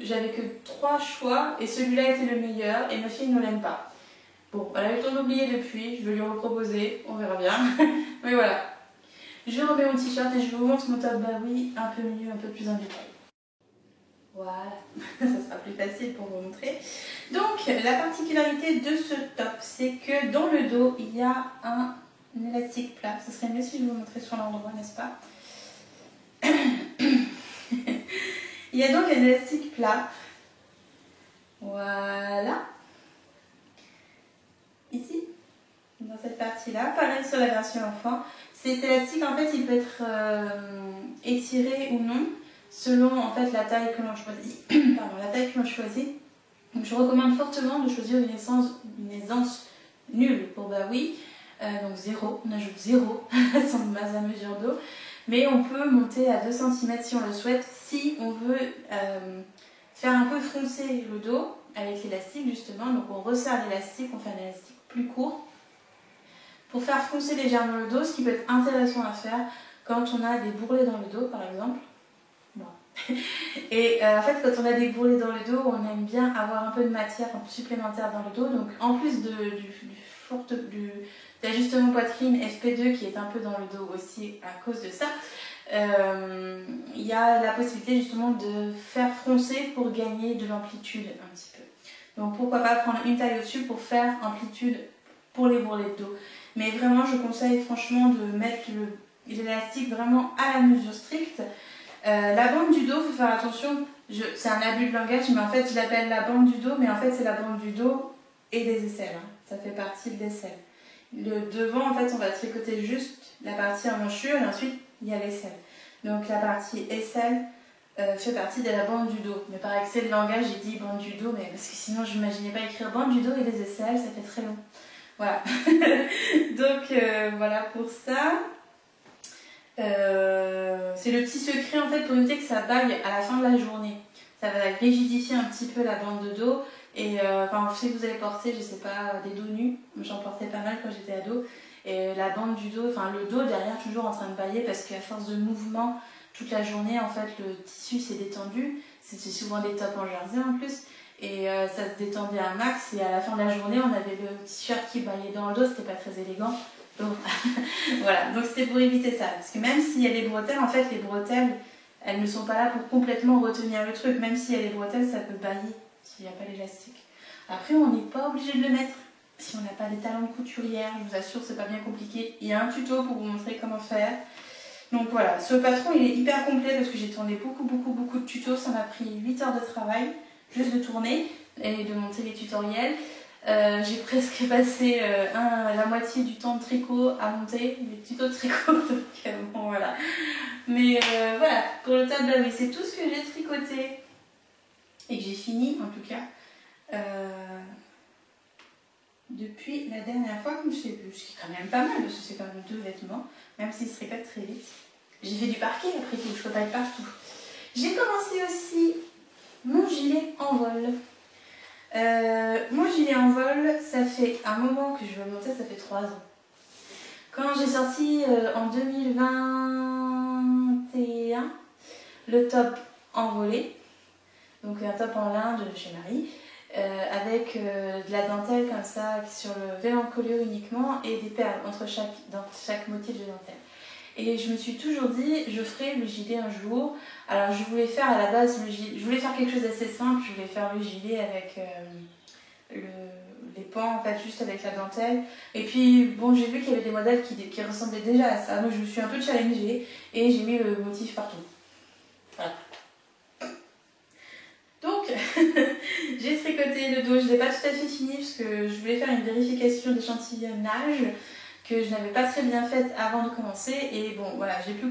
j'avais que 3 choix et celui-là était le meilleur et ma fille ne l'aime pas. Bon, elle a eu le temps d'oublier depuis, je vais lui reproposer, on verra bien. Mais voilà. Je remets mon t-shirt et je vous montre mon top Bowie un peu mieux, un peu plus en détail. Voilà, ça sera plus facile pour vous montrer. Donc, la particularité de ce top, c'est que dans le dos, il y a un élastique plat. Ce serait mieux si je vous montrais sur l'endroit, n'est-ce pas? Il y a donc un élastique plat. Voilà. Ici, dans cette partie-là, pareil sur la version enfant. Cet élastique, en fait, il peut être étiré ou non, selon en fait la taille que l'on choisit. Pardon, la taille que l'on choisit. Donc, je recommande fortement de choisir une aisance nulle pour Bowie. Donc 0, on ajoute 0 à son base à mesure d'eau. Mais on peut monter à 2 cm si on le souhaite, si on veut faire un peu froncer le dos avec l'élastique justement. Donc on resserre l'élastique, on fait un élastique plus court pour faire froncer légèrement le dos, ce qui peut être intéressant à faire quand on a des bourrelets dans le dos par exemple. Bon. Et en fait quand on a des bourrelets dans le dos, on aime bien avoir un peu de matière supplémentaire dans le dos. Donc en plus de l'ajustement poitrine FP2 qui est un peu dans le dos aussi à cause de ça, il y a la possibilité justement de faire froncer pour gagner de l'amplitude un petit peu. Donc pourquoi pas prendre une taille au-dessus pour faire amplitude pour les bourrelets de dos. Mais vraiment je conseille franchement de mettre l'élastique vraiment à la mesure stricte. La bande du dos, il faut faire attention, c'est un abus de langage, mais en fait je l'appelle la bande du dos, mais en fait c'est la bande du dos et des aisselles, hein. Ça fait partie de l'aisselle. Le devant, en fait, on va tricoter juste la partie emmanchure et ensuite il y a l'aisselle. Donc la partie aisselle fait partie de la bande du dos. Mais par excès de langage, j'ai dit bande du dos, mais parce que sinon je n'imaginais pas écrire bande du dos et des aisselles, ça fait très long. Voilà. Donc voilà pour ça. C'est le petit secret en fait pour éviter que ça bague à la fin de la journée. Ça va rigidifier un petit peu la bande de dos. Et enfin, si vous avez porté, je sais pas, des dos nus, j'en portais pas mal quand j'étais ado. Et la bande du dos, enfin le dos derrière toujours en train de bailler parce qu'à force de mouvement toute la journée, en fait, le tissu s'est détendu. C'était souvent des tops en jersey en plus. Et ça se détendait un max. Et à la fin de la journée, on avait le t-shirt qui baillait dans le dos. C'était pas très élégant. Donc voilà, donc c'était pour éviter ça. Parce que même s'il y a les bretelles, en fait, les bretelles, elles ne sont pas là pour complètement retenir le truc. Même s'il y a les bretelles, ça peut bailler s'il n'y a pas l'élastique. Après, on n'est pas obligé de le mettre si on n'a pas des talents de couturière. Je vous assure, c'est pas bien compliqué. Il y a un tuto pour vous montrer comment faire. Donc voilà, ce patron, il est hyper complet parce que j'ai tourné beaucoup de tutos. Ça m'a pris 8 heures de travail, juste de tourner et de monter les tutoriels. J'ai presque passé la moitié du temps de tricot à monter, les tutos de tricot, donc bon voilà. Mais voilà, pour le tableau, mais c'est tout ce que j'ai tricoté et que j'ai fini en tout cas depuis la dernière fois que je suis vue, ce qui est quand même pas mal parce que c'est quand même 2 vêtements, même s'ils se tricotent très vite. J'ai fait du parquet après tout, je peux pas être partout. J'ai commencé aussi mon gilet en vol. Mon gilet en vol, ça fait un moment que je veux le monter, ça fait 3 ans. Quand j'ai sorti en 2021 le top envolé, donc un top en lin de chez Marie, avec de la dentelle comme ça sur le vélancolio uniquement et des perles dans chaque motif de dentelle. Et je me suis toujours dit, je ferai le gilet un jour. Alors je voulais faire à la base le gilet, je voulais faire quelque chose d'assez simple, je voulais faire le gilet avec les pans en fait, juste avec la dentelle. Et puis bon, j'ai vu qu'il y avait des modèles qui ressemblaient déjà à ça, donc je me suis un peu challengée et j'ai mis le motif partout. Voilà. Donc j'ai tricoté le dos, je ne l'ai pas tout à fait fini parce que je voulais faire une vérification d'échantillonnage que je n'avais pas très bien faite avant de commencer et bon voilà, j'ai pu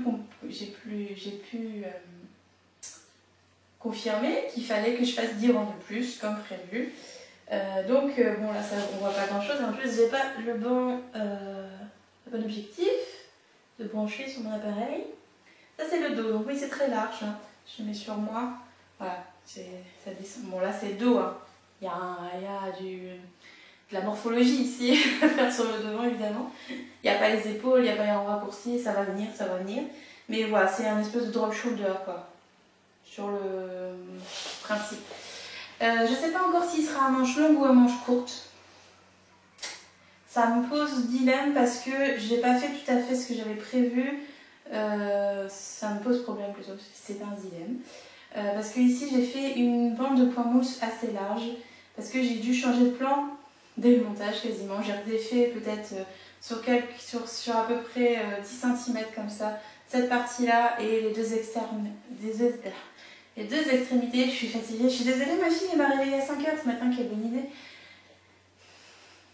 confirmer qu'il fallait que je fasse 10 rangs de plus comme prévu. Donc bon là ça, on voit pas grand chose, en plus j'ai pas le bon objectif de brancher sur mon appareil. Ça c'est le dos, donc oui c'est très large, hein. Je mets sur moi, voilà, ça descend. Bon là c'est le dos, hein. Il y a de la morphologie ici à faire sur le devant évidemment. Il n'y a pas les épaules, il n'y a pas les raccourcis, ça va venir, ça va venir. Mais voilà, c'est un espèce de drop shoulder quoi, sur le principe. Je ne sais pas encore s'il sera à manche longue ou à manche courte. Ça me pose dilemme parce que je n'ai pas fait tout à fait ce que j'avais prévu. Ça me pose problème plutôt, c'est un dilemme. Parce que ici j'ai fait une bande de point mousse assez large parce que j'ai dû changer de plan dès le montage quasiment. J'ai redéfait peut-être sur à peu près 10 cm comme ça cette partie là et les deux extrémités. Je suis fatiguée, je suis désolée, ma fille elle m'a réveillée à 5 h ce matin, quelle bonne idée.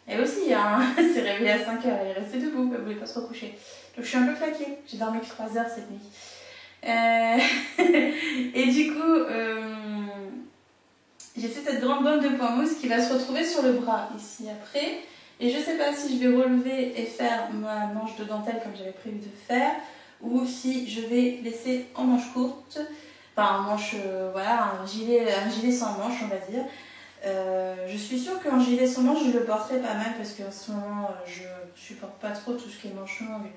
Elle aussi hein, elle s'est réveillée à 5 h, elle est restée debout, elle voulait pas se recoucher. Donc je suis un peu claquée, j'ai dormi que 3 heures cette nuit. Et du coup, j'ai fait cette grande bande de point mousse qui va se retrouver sur le bras ici après. Et je sais pas si je vais relever et faire ma manche de dentelle comme j'avais prévu de faire, ou si je vais laisser en manche courte, enfin en manche, voilà, un gilet sans manche on va dire. Je suis sûre qu'en gilet sans manche je le porterai pas mal parce qu'en ce moment je supporte pas trop tout ce qui est manche longue.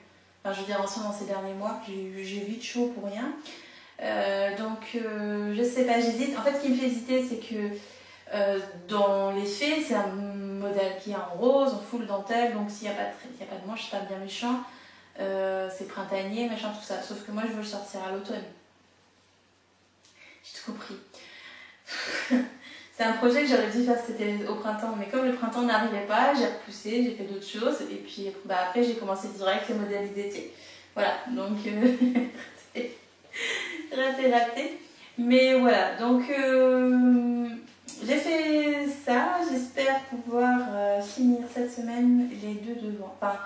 Enfin, je veux dire, en ce moment, ces derniers mois, j'ai vite chaud pour rien. Je sais pas, j'hésite. En fait, ce qui me fait hésiter, c'est que dans les faits, c'est un modèle qui est en rose, en full dentelle, donc s'il n'y a pas de manche, c'est pas bien méchant. C'est printanier, machin, tout ça. Sauf que moi, je veux le sortir à l'automne. J'ai tout compris. C'est un projet que j'aurais dû faire, c'était au printemps, mais comme le printemps n'arrivait pas, j'ai repoussé, j'ai fait d'autres choses, et puis après j'ai commencé direct les modèles d'été. Voilà, donc raté. Mais voilà, donc j'ai fait ça, j'espère pouvoir finir cette semaine les deux devant, enfin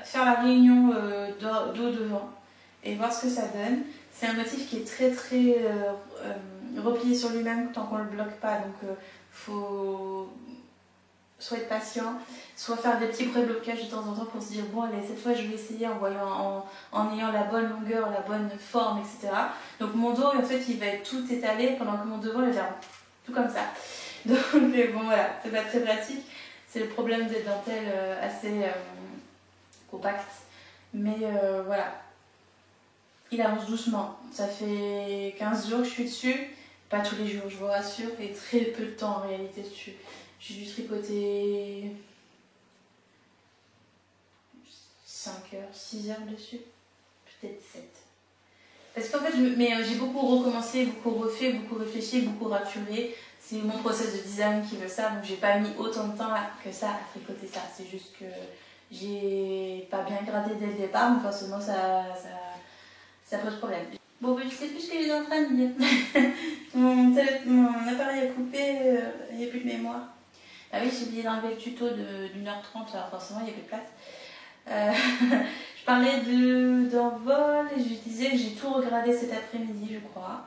faire la réunion dos devant et voir ce que ça donne. C'est un motif qui est très replié sur lui-même tant qu'on ne le bloque pas, donc faut soit être patient, soit faire des petits pré-blocages de temps en temps pour se dire bon allez cette fois je vais essayer en ayant la bonne longueur, la bonne forme, etc. Donc mon dos en fait il va être tout étalé pendant que mon devant il va faire tout comme ça. Donc bon voilà, c'est pas très pratique, c'est le problème des dentelles assez compactes, mais voilà. Il avance doucement, ça fait 15 jours que je suis dessus, pas tous les jours je vous rassure, et très peu de temps en réalité dessus. J'ai dû tricoter 5 heures, 6 heures dessus, peut-être 7. Parce qu'en fait, j'ai beaucoup recommencé, beaucoup refait, beaucoup réfléchi, beaucoup raturé. C'est mon process de design qui veut ça, donc j'ai pas mis autant de temps que ça à tricoter ça. C'est juste que j'ai pas bien gradé dès le départ, mais forcément ça pose problème. Bon, je sais plus ce que j'étais en train de dire. Mon appareil a coupé, il n'y a plus de mémoire. Ah oui, j'ai oublié d'enlever le tuto d'1 h 30, alors forcément il n'y a plus de place. Je parlais d'envol et je disais que j'ai tout regradé cet après-midi, je crois.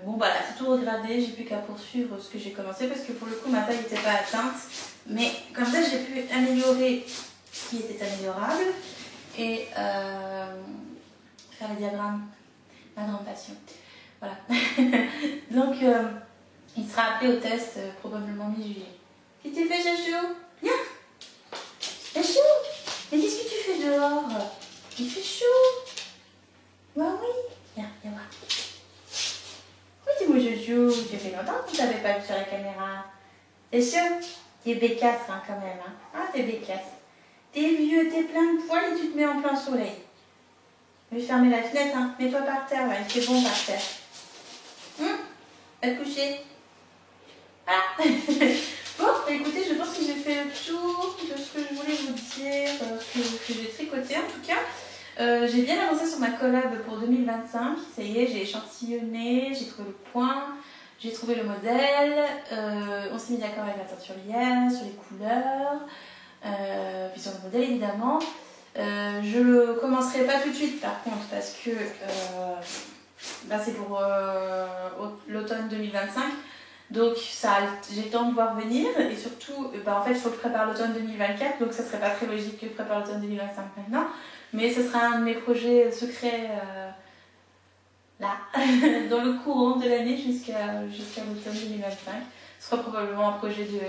Bon voilà, c'est tout regradé, j'ai plus qu'à poursuivre ce que j'ai commencé parce que pour le coup ma taille n'était pas atteinte. Mais comme ça j'ai pu améliorer ce qui était améliorable et faire les diagrammes, ma grande passion. Voilà. Donc il sera appelé au test probablement mi-juillet. Qu'est-ce que tu fais, Chachou? Viens! Chachou! Mais qu'est-ce que tu fais dehors? Il fait chaud! Bah oui! Viens, viens voir. Oui, dis-moi, Chachou, tu fait longtemps que tu n'avais pas vu sur la caméra. Chachou, t'es bécasse hein, quand même. Hein. Ah, t'es bécasse. T'es vieux, t'es plein de poils et tu te mets en plein soleil. Je vais fermer la fenêtre, hein. Mets-toi par terre, ouais, c'est bon par terre. Va te coucher. Ah. Bon, écoutez, je pense que j'ai fait le tour de ce que je voulais vous dire, que j'ai tricoté en tout cas. J'ai bien avancé sur ma collab pour 2025. Ça y est, j'ai échantillonné, j'ai trouvé le point, j'ai trouvé le modèle. On s'est mis d'accord avec la teinturière, sur les couleurs, puis sur le modèle évidemment. Je le commencerai pas tout de suite par contre parce que c'est pour l'automne 2025. Donc j'ai le temps de voir venir et surtout en fait il faut que je prépare l'automne 2024 donc ça serait pas très logique que je prépare l'automne 2025 maintenant mais ce sera un de mes projets secrets là dans le courant de l'année jusqu'à l'automne 2025. Ce sera probablement un projet de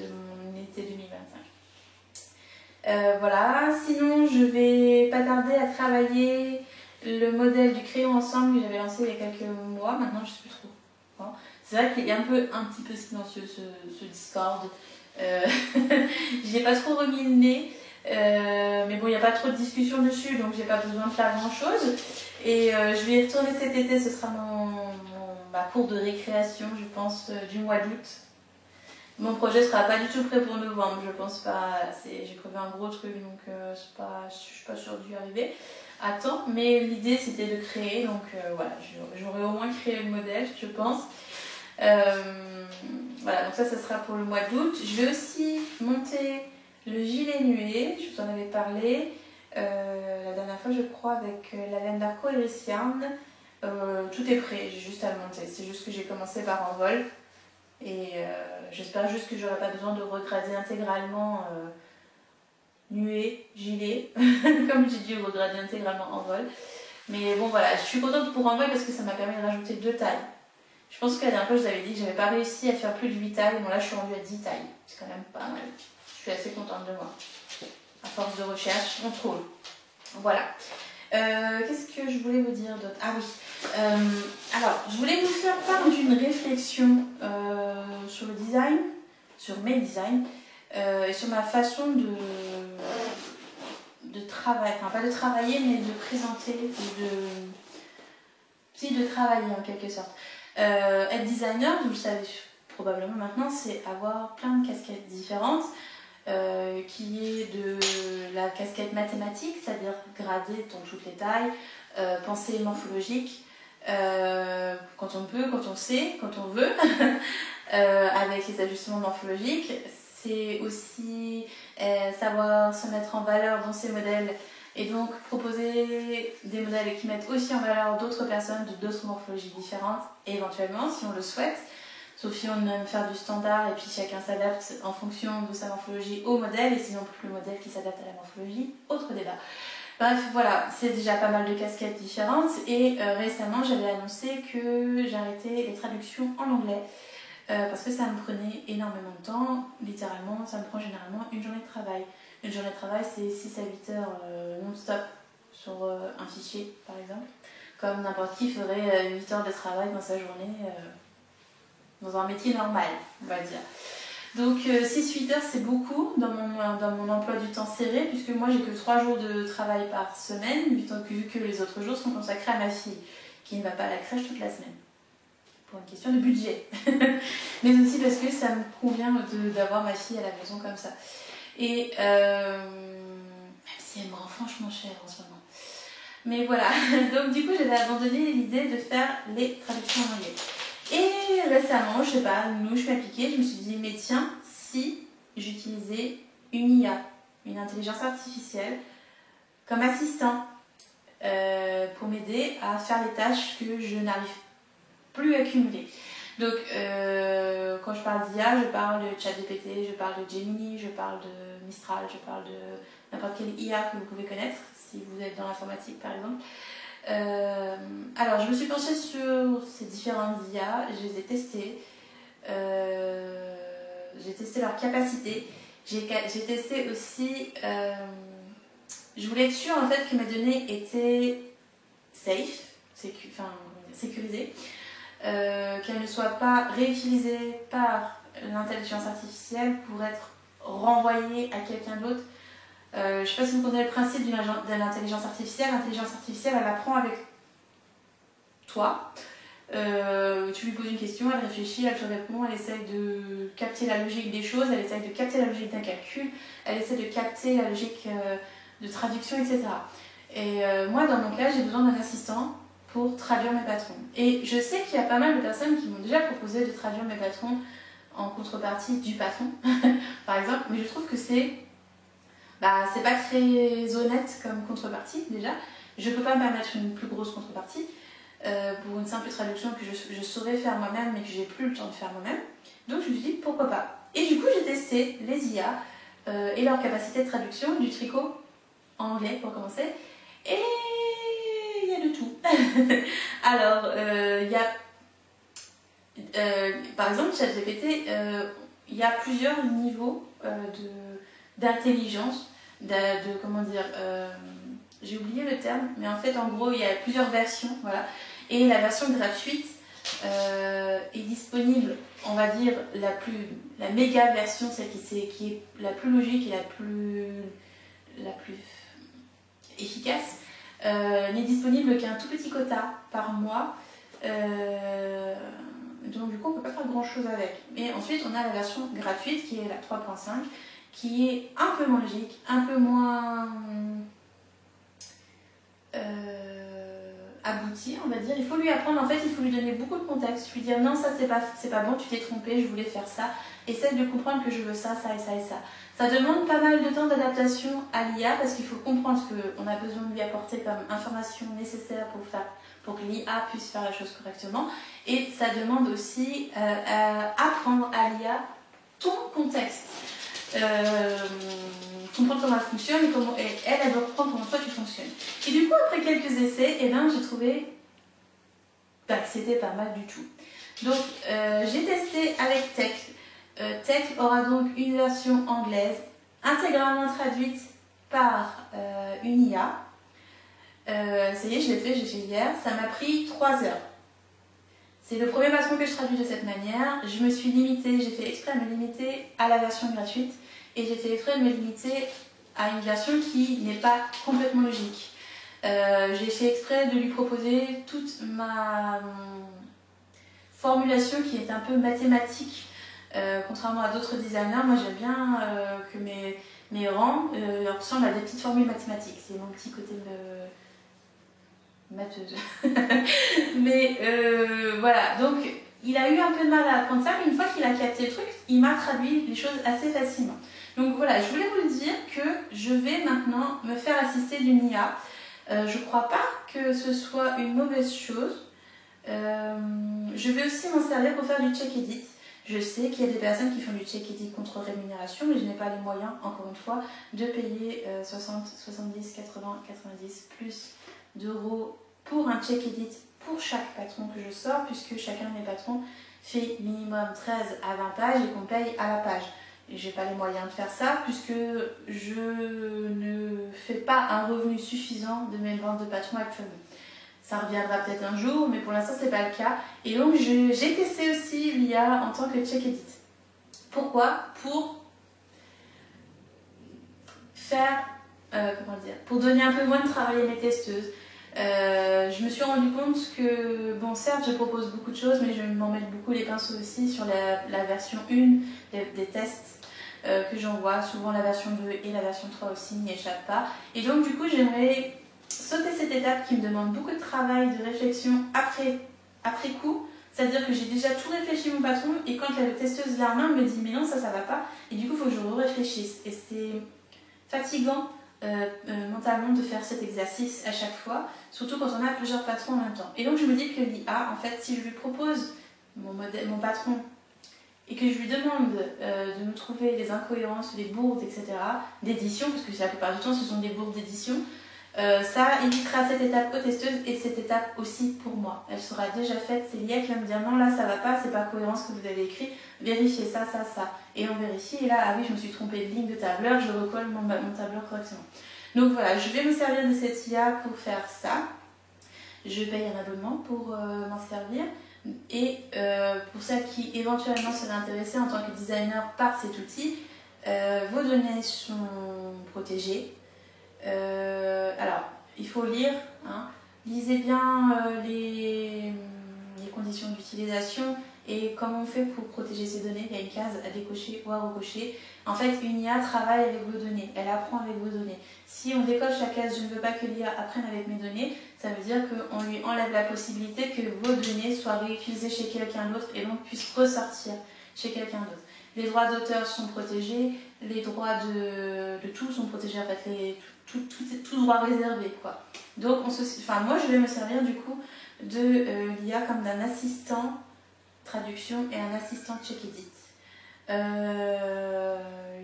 mon été 2025. Voilà, sinon je vais pas tarder à travailler le modèle du crayon ensemble que j'avais lancé il y a quelques mois, maintenant je sais plus trop. Bon. C'est vrai qu'il est un petit peu silencieux ce Discord. J'y ai pas trop remis le nez. Mais bon, il n'y a pas trop de discussion dessus, donc j'ai pas besoin de faire grand chose. Et je vais y retourner cet été, ce sera ma cour de récréation, je pense, du mois d'août. Mon projet ne sera pas du tout prêt pour novembre, je pense pas. J'ai prévu un gros truc, donc je suis pas sûre d'y arriver à temps. Mais l'idée c'était de créer, donc voilà, j'aurai au moins créé le modèle, je pense. Voilà, donc ça sera pour le mois d'août. Je vais aussi monter le gilet nué, je vous en avais parlé la dernière fois je crois avec la laine d'Arco et Iris Yarn. Tout est prêt, j'ai juste à le monter, c'est juste que j'ai commencé par envol et j'espère juste que j'aurai pas besoin de regrader intégralement nuée, gilet, comme j'ai dit regrader intégralement envol. Mais bon voilà, je suis contente pour envol parce que ça m'a permis de rajouter 2 tailles. Je pense que la dernière fois je vous avais dit que j'avais pas réussi à faire plus de 8 tailles, bon là je suis rendue à 10 tailles, c'est quand même pas mal. Je suis assez contente de moi. À force de recherche, on trouve. Voilà. Qu'est-ce que je voulais vous dire d'autre? Ah oui. Alors, je voulais vous faire part d'une réflexion sur le design, sur mes designs, et sur ma façon de travailler, enfin pas de travailler, mais de présenter, de travailler en quelque sorte. Être designer, vous le savez probablement maintenant, c'est avoir plein de casquettes différentes. Qui est de la casquette mathématique, c'est-à-dire grader dans toutes les tailles, pensée morphologique, quand on peut, quand on sait, quand on veut, avec les ajustements morphologiques. C'est aussi savoir se mettre en valeur dans ces modèles et donc proposer des modèles qui mettent aussi en valeur d'autres personnes de d'autres morphologies différentes, éventuellement, si on le souhaite. Sauf si on aime faire du standard et puis chacun s'adapte en fonction de sa morphologie au modèle et sinon plus le modèle qui s'adapte à la morphologie, autre débat. Bref, voilà, c'est déjà pas mal de casquettes différentes et récemment j'avais annoncé que j'arrêtais les traductions en anglais parce que ça me prenait énormément de temps, littéralement ça me prend généralement une journée de travail. Une journée de travail c'est 6 à 8 heures non-stop sur un fichier par exemple, comme n'importe qui ferait 8 heures de travail dans sa journée. Dans un métier normal, on va dire. Donc 6-8 heures c'est beaucoup dans mon emploi du temps serré puisque moi j'ai que 3 jours de travail par semaine vu que les autres jours sont consacrés à ma fille qui ne va pas à la crèche toute la semaine pour une question de budget mais aussi parce que ça me convient d'avoir ma fille à la maison comme ça et même si elle me rend franchement cher en ce moment mais voilà donc du coup j'avais abandonné l'idée de faire les traductions en anglais. Et récemment, je sais pas, je suis appliquée, je me suis dit, mais tiens, si j'utilisais une IA, une intelligence artificielle, comme assistant pour m'aider à faire les tâches que je n'arrive plus à cumuler. Donc, quand je parle d'IA, je parle de ChatGPT, je parle de Gemini, je parle de Mistral, je parle de n'importe quelle IA que vous pouvez connaître, si vous êtes dans l'informatique par exemple. Alors, je me suis penchée sur ces différentes IA, je les ai testées. J'ai testé leur capacité. J'ai testé aussi... je voulais être sûre en fait que mes données étaient safe, sécurisées. Qu'elles ne soient pas réutilisées par l'intelligence artificielle pour être renvoyées à quelqu'un d'autre. Je ne sais pas si vous connaissez le principe de l'intelligence artificielle. L'intelligence artificielle, elle apprend avec toi. Tu lui poses une question, elle réfléchit, elle te répond, elle essaye de capter la logique des choses, elle essaye de capter la logique d'un calcul, elle essaie de capter la logique de traduction, etc. Et moi, dans mon cas, j'ai besoin d'un assistant pour traduire mes patrons. Et je sais qu'il y a pas mal de personnes qui m'ont déjà proposé de traduire mes patrons en contrepartie du patron, par exemple, mais je trouve que c'est pas très honnête comme contrepartie, déjà. Je peux pas me permettre une plus grosse contrepartie pour une simple traduction que je saurais faire moi-même, mais que j'ai plus le temps de faire moi-même. Donc je me suis dit, pourquoi pas. Et du coup, j'ai testé les IA et leur capacité de traduction, du tricot en anglais pour commencer, et il y a de tout. Alors, il y a, par exemple, ChatGPT, il y a plusieurs niveaux d'intelligence, comment dire, j'ai oublié le terme, mais en fait, en gros, il y a plusieurs versions, voilà. Et la version gratuite est disponible, on va dire, la méga version, celle qui est la plus logique et la plus efficace, n'est disponible qu'un tout petit quota par mois. Donc du coup, on ne peut pas faire grand chose avec. Mais ensuite, on a la version gratuite qui est la 3.5, qui est un peu moins logique, un peu moins abouti, on va dire. Il faut lui apprendre, en fait, il faut lui donner beaucoup de contexte, lui dire non, ça c'est pas bon, tu t'es trompé, je voulais faire ça. Essaye de comprendre que je veux ça, ça et ça et ça. Ça demande pas mal de temps d'adaptation à l'IA parce qu'il faut comprendre ce qu'on a besoin de lui apporter comme information nécessaire pour que l'IA puisse faire la chose correctement. Et ça demande aussi apprendre à l'IA ton contexte. Comprendre comment elle fonctionne et elle doit comprendre comment toi tu fonctionnes. Et du coup, après quelques essais, j'ai trouvé que c'était pas mal du tout. Donc, j'ai testé avec Text. Text aura donc une version anglaise intégralement traduite par une IA. Ça y est, je l'ai fait, j'ai fait hier. Ça m'a pris 3 heures. C'est le premier patron que je traduis de cette manière. Je me suis limitée, j'ai fait exprès de me limiter à la version gratuite et j'ai fait exprès de me limiter à une version qui n'est pas complètement logique. J'ai fait exprès de lui proposer toute ma formulation qui est un peu mathématique, contrairement à d'autres designers. Moi, j'aime bien que mes rangs ressemblent à des petites formules mathématiques. C'est mon petit côté matheuse. Mais voilà, donc il a eu un peu de mal à apprendre ça, mais une fois qu'il a capté le truc, il m'a traduit les choses assez facilement. Donc voilà, je voulais vous dire que je vais maintenant me faire assister d'une IA. Je crois pas que ce soit une mauvaise chose. Je vais aussi m'en servir pour faire du check edit. Je sais qu'il y a des personnes qui font du check edit contre rémunération, mais je n'ai pas les moyens, encore une fois, de payer 60, 70, 80, 90 plus d'euros pour un check edit pour chaque patron que je sors, puisque chacun de mes patrons fait minimum 13 à 20 pages et qu'on paye à la page. Et je n'ai pas les moyens de faire ça, puisque je ne fais pas un revenu suffisant de mes ventes de patrons actuellement. Ça reviendra peut-être un jour, mais pour l'instant, ce n'est pas le cas. Et donc, j'ai testé aussi l'IA en tant que check edit. Pourquoi ? Pour faire, pour donner un peu moins de travail à mes testeuses. Je me suis rendu compte que, bon, certes, je propose beaucoup de choses, mais je m'en mets beaucoup les pinceaux aussi sur la version 1 des tests que j'envoie. Souvent, la version 2 et la version 3 aussi n'y échappent pas. Et donc, du coup, j'aimerais sauter cette étape qui me demande beaucoup de travail, de réflexion après coup. C'est-à-dire que j'ai déjà tout réfléchi mon patron et quand la testeuse l'a en main, elle me dit mais non, ça va pas. Et du coup, il faut que je réfléchisse. Et c'est fatigant mentalement de faire cet exercice à chaque fois, surtout quand on a plusieurs patrons en même temps. Et donc je me dis que l'IA, en fait, si je lui propose mon patron et que je lui demande de me trouver des incohérences, des bourdes, etc., d'édition, parce que la plupart du temps ce sont des bourdes d'édition, ça évitera cette étape aux testeuses et cette étape aussi pour moi. Elle sera déjà faite, c'est l'IA qui va me dire non, là ça va pas, c'est pas cohérent ce que vous avez écrit, vérifiez ça, ça, ça. Et on vérifie, et là, ah oui, je me suis trompée de ligne de tableur, je recolle mon tableur correctement. Donc voilà, je vais me servir de cette IA pour faire ça. Je paye un abonnement pour m'en servir. Et pour celles qui éventuellement seraient intéressées en tant que designer par cet outil, vos données sont protégées. Alors, il faut lire, hein. Lisez bien les conditions d'utilisation et comment on fait pour protéger ces données. Il y a une case à décocher ou à recocher. En fait, une IA travaille avec vos données, elle apprend avec vos données. Si on décoche la case « je ne veux pas que l'IA apprenne avec mes données », ça veut dire qu'on lui enlève la possibilité que vos données soient réutilisées chez quelqu'un d'autre et donc puissent ressortir chez quelqu'un d'autre. Les droits d'auteur sont protégés, les droits de tout sont protégés, en fait, tout droit réservé, quoi. Donc, moi, je vais me servir du coup de l'IA comme d'un assistant traduction et un assistant check-edit.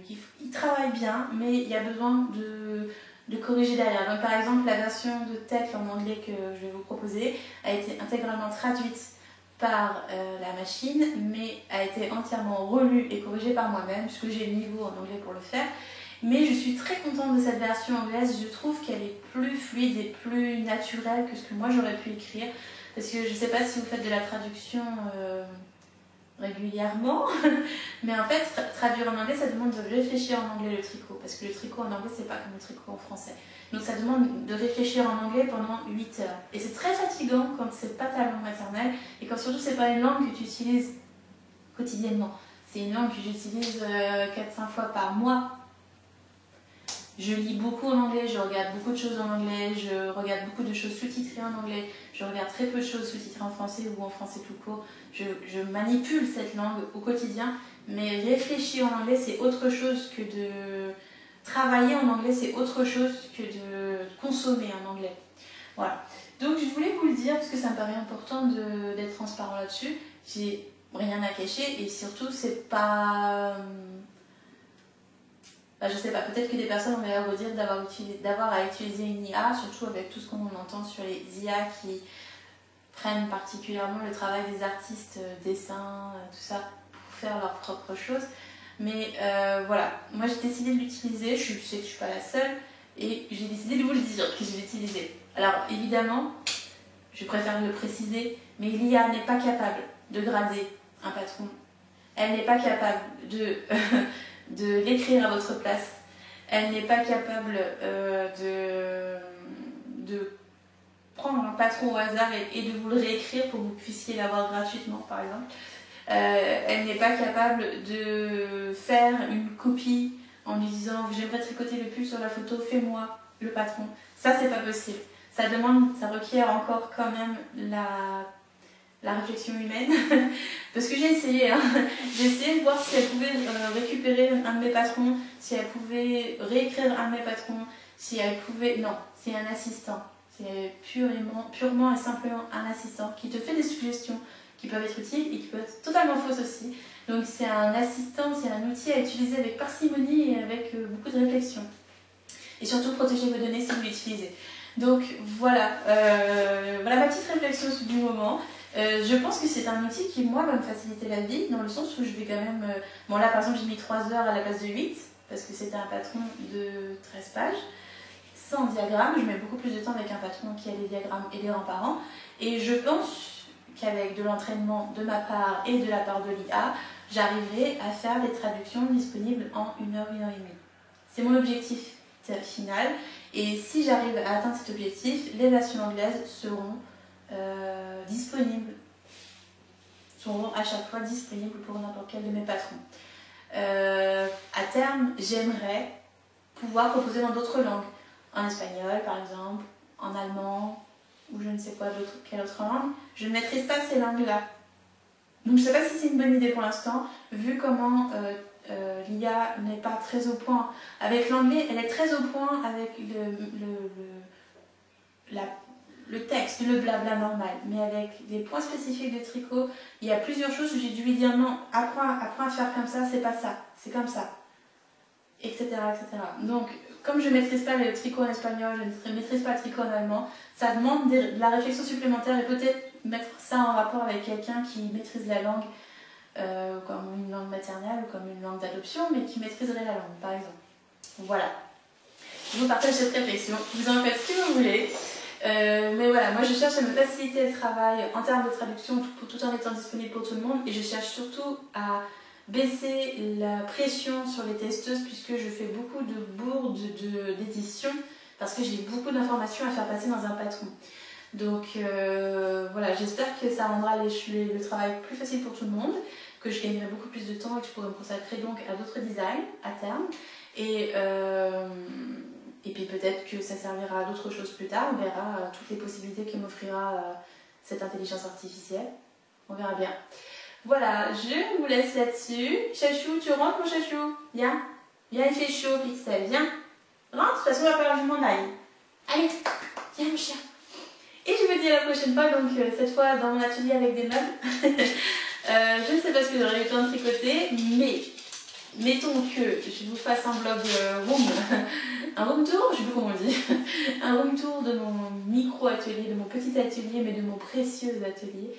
Il travaille bien, mais il y a besoin de corriger derrière. Donc, par exemple, la version de texte en anglais que je vais vous proposer a été intégralement traduite par la machine, mais a été entièrement relue et corrigée par moi-même, puisque j'ai le niveau en anglais pour le faire. Mais je suis très contente de cette version anglaise, je trouve qu'elle est plus fluide et plus naturelle que ce que moi j'aurais pu écrire. Parce que je ne sais pas si vous faites de la traduction régulièrement, mais en fait, traduire en anglais, ça demande de réfléchir en anglais le tricot, parce que le tricot en anglais, c'est pas comme le tricot en français. Donc ça demande de réfléchir en anglais pendant 8 heures. Et c'est très fatigant quand c'est pas ta langue maternelle, et quand surtout c'est pas une langue que tu utilises quotidiennement. C'est une langue que j'utilise 4-5 fois par mois. Je lis beaucoup en anglais, je regarde beaucoup de choses en anglais, je regarde beaucoup de choses sous-titrées en anglais, je regarde très peu de choses sous-titrées en français ou en français tout court. Je manipule cette langue au quotidien, mais réfléchir en anglais, c'est autre chose que de... Travailler en anglais, c'est autre chose que de consommer en anglais. Voilà. Donc je voulais vous le dire parce que ça me paraît important d'être transparent là-dessus. J'ai rien à cacher et surtout, c'est pas... je sais pas, peut-être que des personnes vont me redire d'avoir à utiliser une IA, surtout avec tout ce qu'on entend sur les IA qui prennent particulièrement le travail des artistes, dessins, tout ça, pour faire leurs propres choses. Mais voilà, moi j'ai décidé de l'utiliser, je sais que je suis pas la seule, et j'ai décidé de vous le dire que je l'utilisais. Alors évidemment, je préfère le préciser, mais l'IA n'est pas capable de grader un patron. Elle n'est pas capable de l'écrire à votre place. Elle n'est pas capable de prendre un patron au hasard et de vous le réécrire pour que vous puissiez l'avoir gratuitement, par exemple. Elle n'est pas capable de faire une copie en lui disant « j'aimerais tricoter le pull sur la photo, fais-moi le patron ». Ça, c'est pas possible. Ça requiert encore quand même la réflexion humaine, parce que j'ai essayé, hein. J'ai essayé de voir si elle pouvait récupérer un de mes patrons, si elle pouvait réécrire un de mes patrons, si elle pouvait... Non, c'est un assistant. C'est purement et simplement un assistant qui te fait des suggestions qui peuvent être utiles et qui peuvent être totalement fausses aussi. Donc c'est un assistant, c'est un outil à utiliser avec parcimonie et avec beaucoup de réflexion. Et surtout protéger vos données si vous l'utilisez. Donc voilà, voilà ma petite réflexion du moment. Je pense que c'est un outil qui, moi, va me faciliter la vie, dans le sens où je vais quand même... Bon, là, par exemple, j'ai mis 3 heures à la place de 8, parce que c'était un patron de 13 pages, sans diagramme. Je mets beaucoup plus de temps avec un patron qui a des diagrammes et des rangs par an. Et je pense qu'avec de l'entraînement de ma part et de la part de l'IA, j'arriverai à faire des traductions disponibles en 1 heure, 1 heure et demie. C'est mon objectif final. Et si j'arrive à atteindre cet objectif, les versions anglaises seront disponibles, seront à chaque fois disponibles pour n'importe quel de mes patrons. À terme, j'aimerais pouvoir proposer dans d'autres langues, en espagnol par exemple, en allemand, ou je ne sais quoi d'autre, quelle autre langue. Je ne maîtrise pas ces langues-là. Donc je ne sais pas si c'est une bonne idée pour l'instant, vu comment l'IA n'est pas très au point. Avec l'anglais, elle est très au point avec le texte, le blabla normal. Mais avec des points spécifiques de tricot, il y a plusieurs choses où j'ai dû lui dire non, apprends à faire comme ça, c'est pas ça, c'est comme ça, etc., etc. Donc, comme je ne maîtrise pas le tricot en espagnol, je ne maîtrise pas le tricot en allemand, ça demande de la réflexion supplémentaire et peut-être mettre ça en rapport avec quelqu'un qui maîtrise la langue comme une langue maternelle ou comme une langue d'adoption, mais qui maîtriserait la langue, par exemple. Voilà. Je vous partage cette réflexion. Vous en faites ce que vous voulez. Mais voilà, moi je cherche à me faciliter le travail en termes de traduction tout en étant disponible pour tout le monde, et je cherche surtout à baisser la pression sur les testeuses puisque je fais beaucoup de bourdes d'édition parce que j'ai beaucoup d'informations à faire passer dans un patron. Donc voilà, j'espère que ça rendra le travail plus facile pour tout le monde, que je gagnerai beaucoup plus de temps et que je pourrai me consacrer donc à d'autres designs à terme. Et puis peut-être que ça servira à d'autres choses plus tard, on verra toutes les possibilités que m'offrira cette intelligence artificielle. On verra bien. Voilà, je vous laisse là-dessus. Chachou, tu rentres mon chachou? Viens. Viens, il fait chaud, Pixel. Viens. Rentre, de toute façon, il va falloir que je m'en aille. Allez, viens mon chien. Et je vous dis à la prochaine fois, donc cette fois dans mon atelier avec des meubles. Je ne sais pas ce que j'aurai eu le temps de tricoter, mais mettons que je vous fasse un vlog room, un room tour, je ne sais plus comment on dit, un room tour de mon micro-atelier, de mon petit atelier, mais de mon précieux atelier.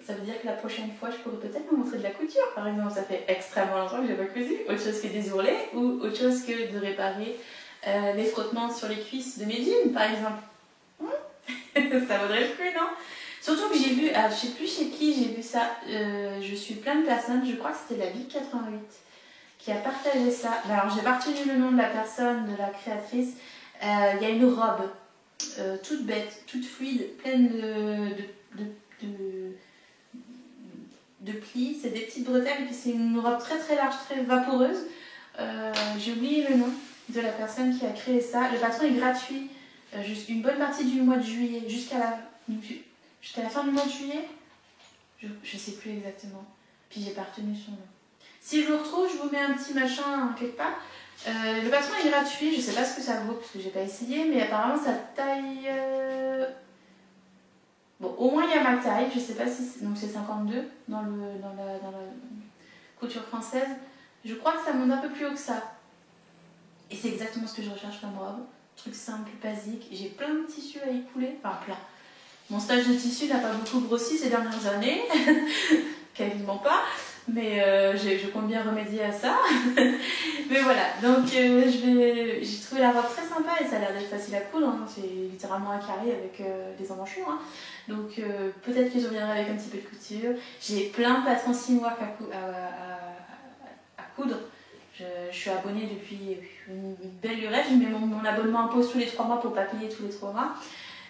Ça veut dire que la prochaine fois, je pourrais peut-être vous montrer de la couture, par exemple. Ça fait extrêmement longtemps que je n'ai pas cousu. Autre chose que des ourlets ou autre chose que de réparer les frottements sur les cuisses de mes jeans, par exemple. Ça vaudrait le coup, non? Surtout que j'ai vu, je ne sais plus chez qui j'ai vu ça, je suis plein de personnes, je crois que c'était la Vie 88 qui a partagé ça. Alors, j'ai pas retenu le nom de la personne, de la créatrice. Il y a une robe toute bête, toute fluide, pleine de plis, c'est des petites bretelles, et puis c'est une robe très très large, très vaporeuse. J'ai oublié le nom de la personne qui a créé ça. Le patron est gratuit, une bonne partie du mois de juillet, jusqu'à la fin du mois de juillet. Je sais plus exactement, puis j'ai pas retenu son nom. Si je le retrouve, je vous mets un petit machin quelque part. Le patron est gratuit, je sais pas ce que ça vaut parce que j'ai pas essayé, mais apparemment ça taille... Bon, au moins il y a ma taille, je sais pas si... Donc c'est 52 dans la couture française. Je crois que ça monte un peu plus haut que ça. Et c'est exactement ce que je recherche comme robe. Truc simple, basique. J'ai plein de tissus à écouler, enfin plein. Mon stage de tissu n'a pas beaucoup grossi ces dernières années, quasiment pas. Mais je compte bien remédier à ça. Mais voilà, donc j'ai trouvé la robe très sympa et ça a l'air d'être facile à coudre. Hein. C'est littéralement un carré avec des emmanchures. Hein. Donc peut-être que je reviendrai avec un petit peu de couture. J'ai plein de patrons Seamwork à coudre. Je suis abonnée depuis une belle lurette. Je mets mon abonnement en pause tous les 3 mois pour ne pas payer tous les 3 mois.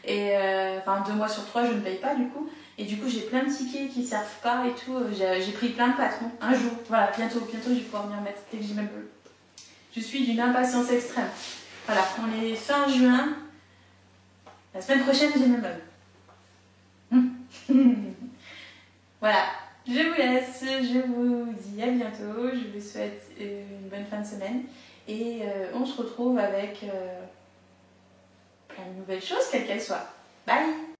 Et enfin 2 mois sur 3 je ne paye pas du coup. Et du coup j'ai plein de tickets qui ne servent pas et tout. J'ai pris plein de patrons. Un jour, voilà, bientôt je vais pouvoir m'y remettre dès que j'y mets le. Je suis d'une impatience extrême. Voilà, on est fin juin. La semaine prochaine j'ai mes meubles. Voilà, je vous laisse, je vous dis à bientôt. Je vous souhaite une bonne fin de semaine. Et on se retrouve avec plein de nouvelles choses, quelles qu'elles soient. Bye!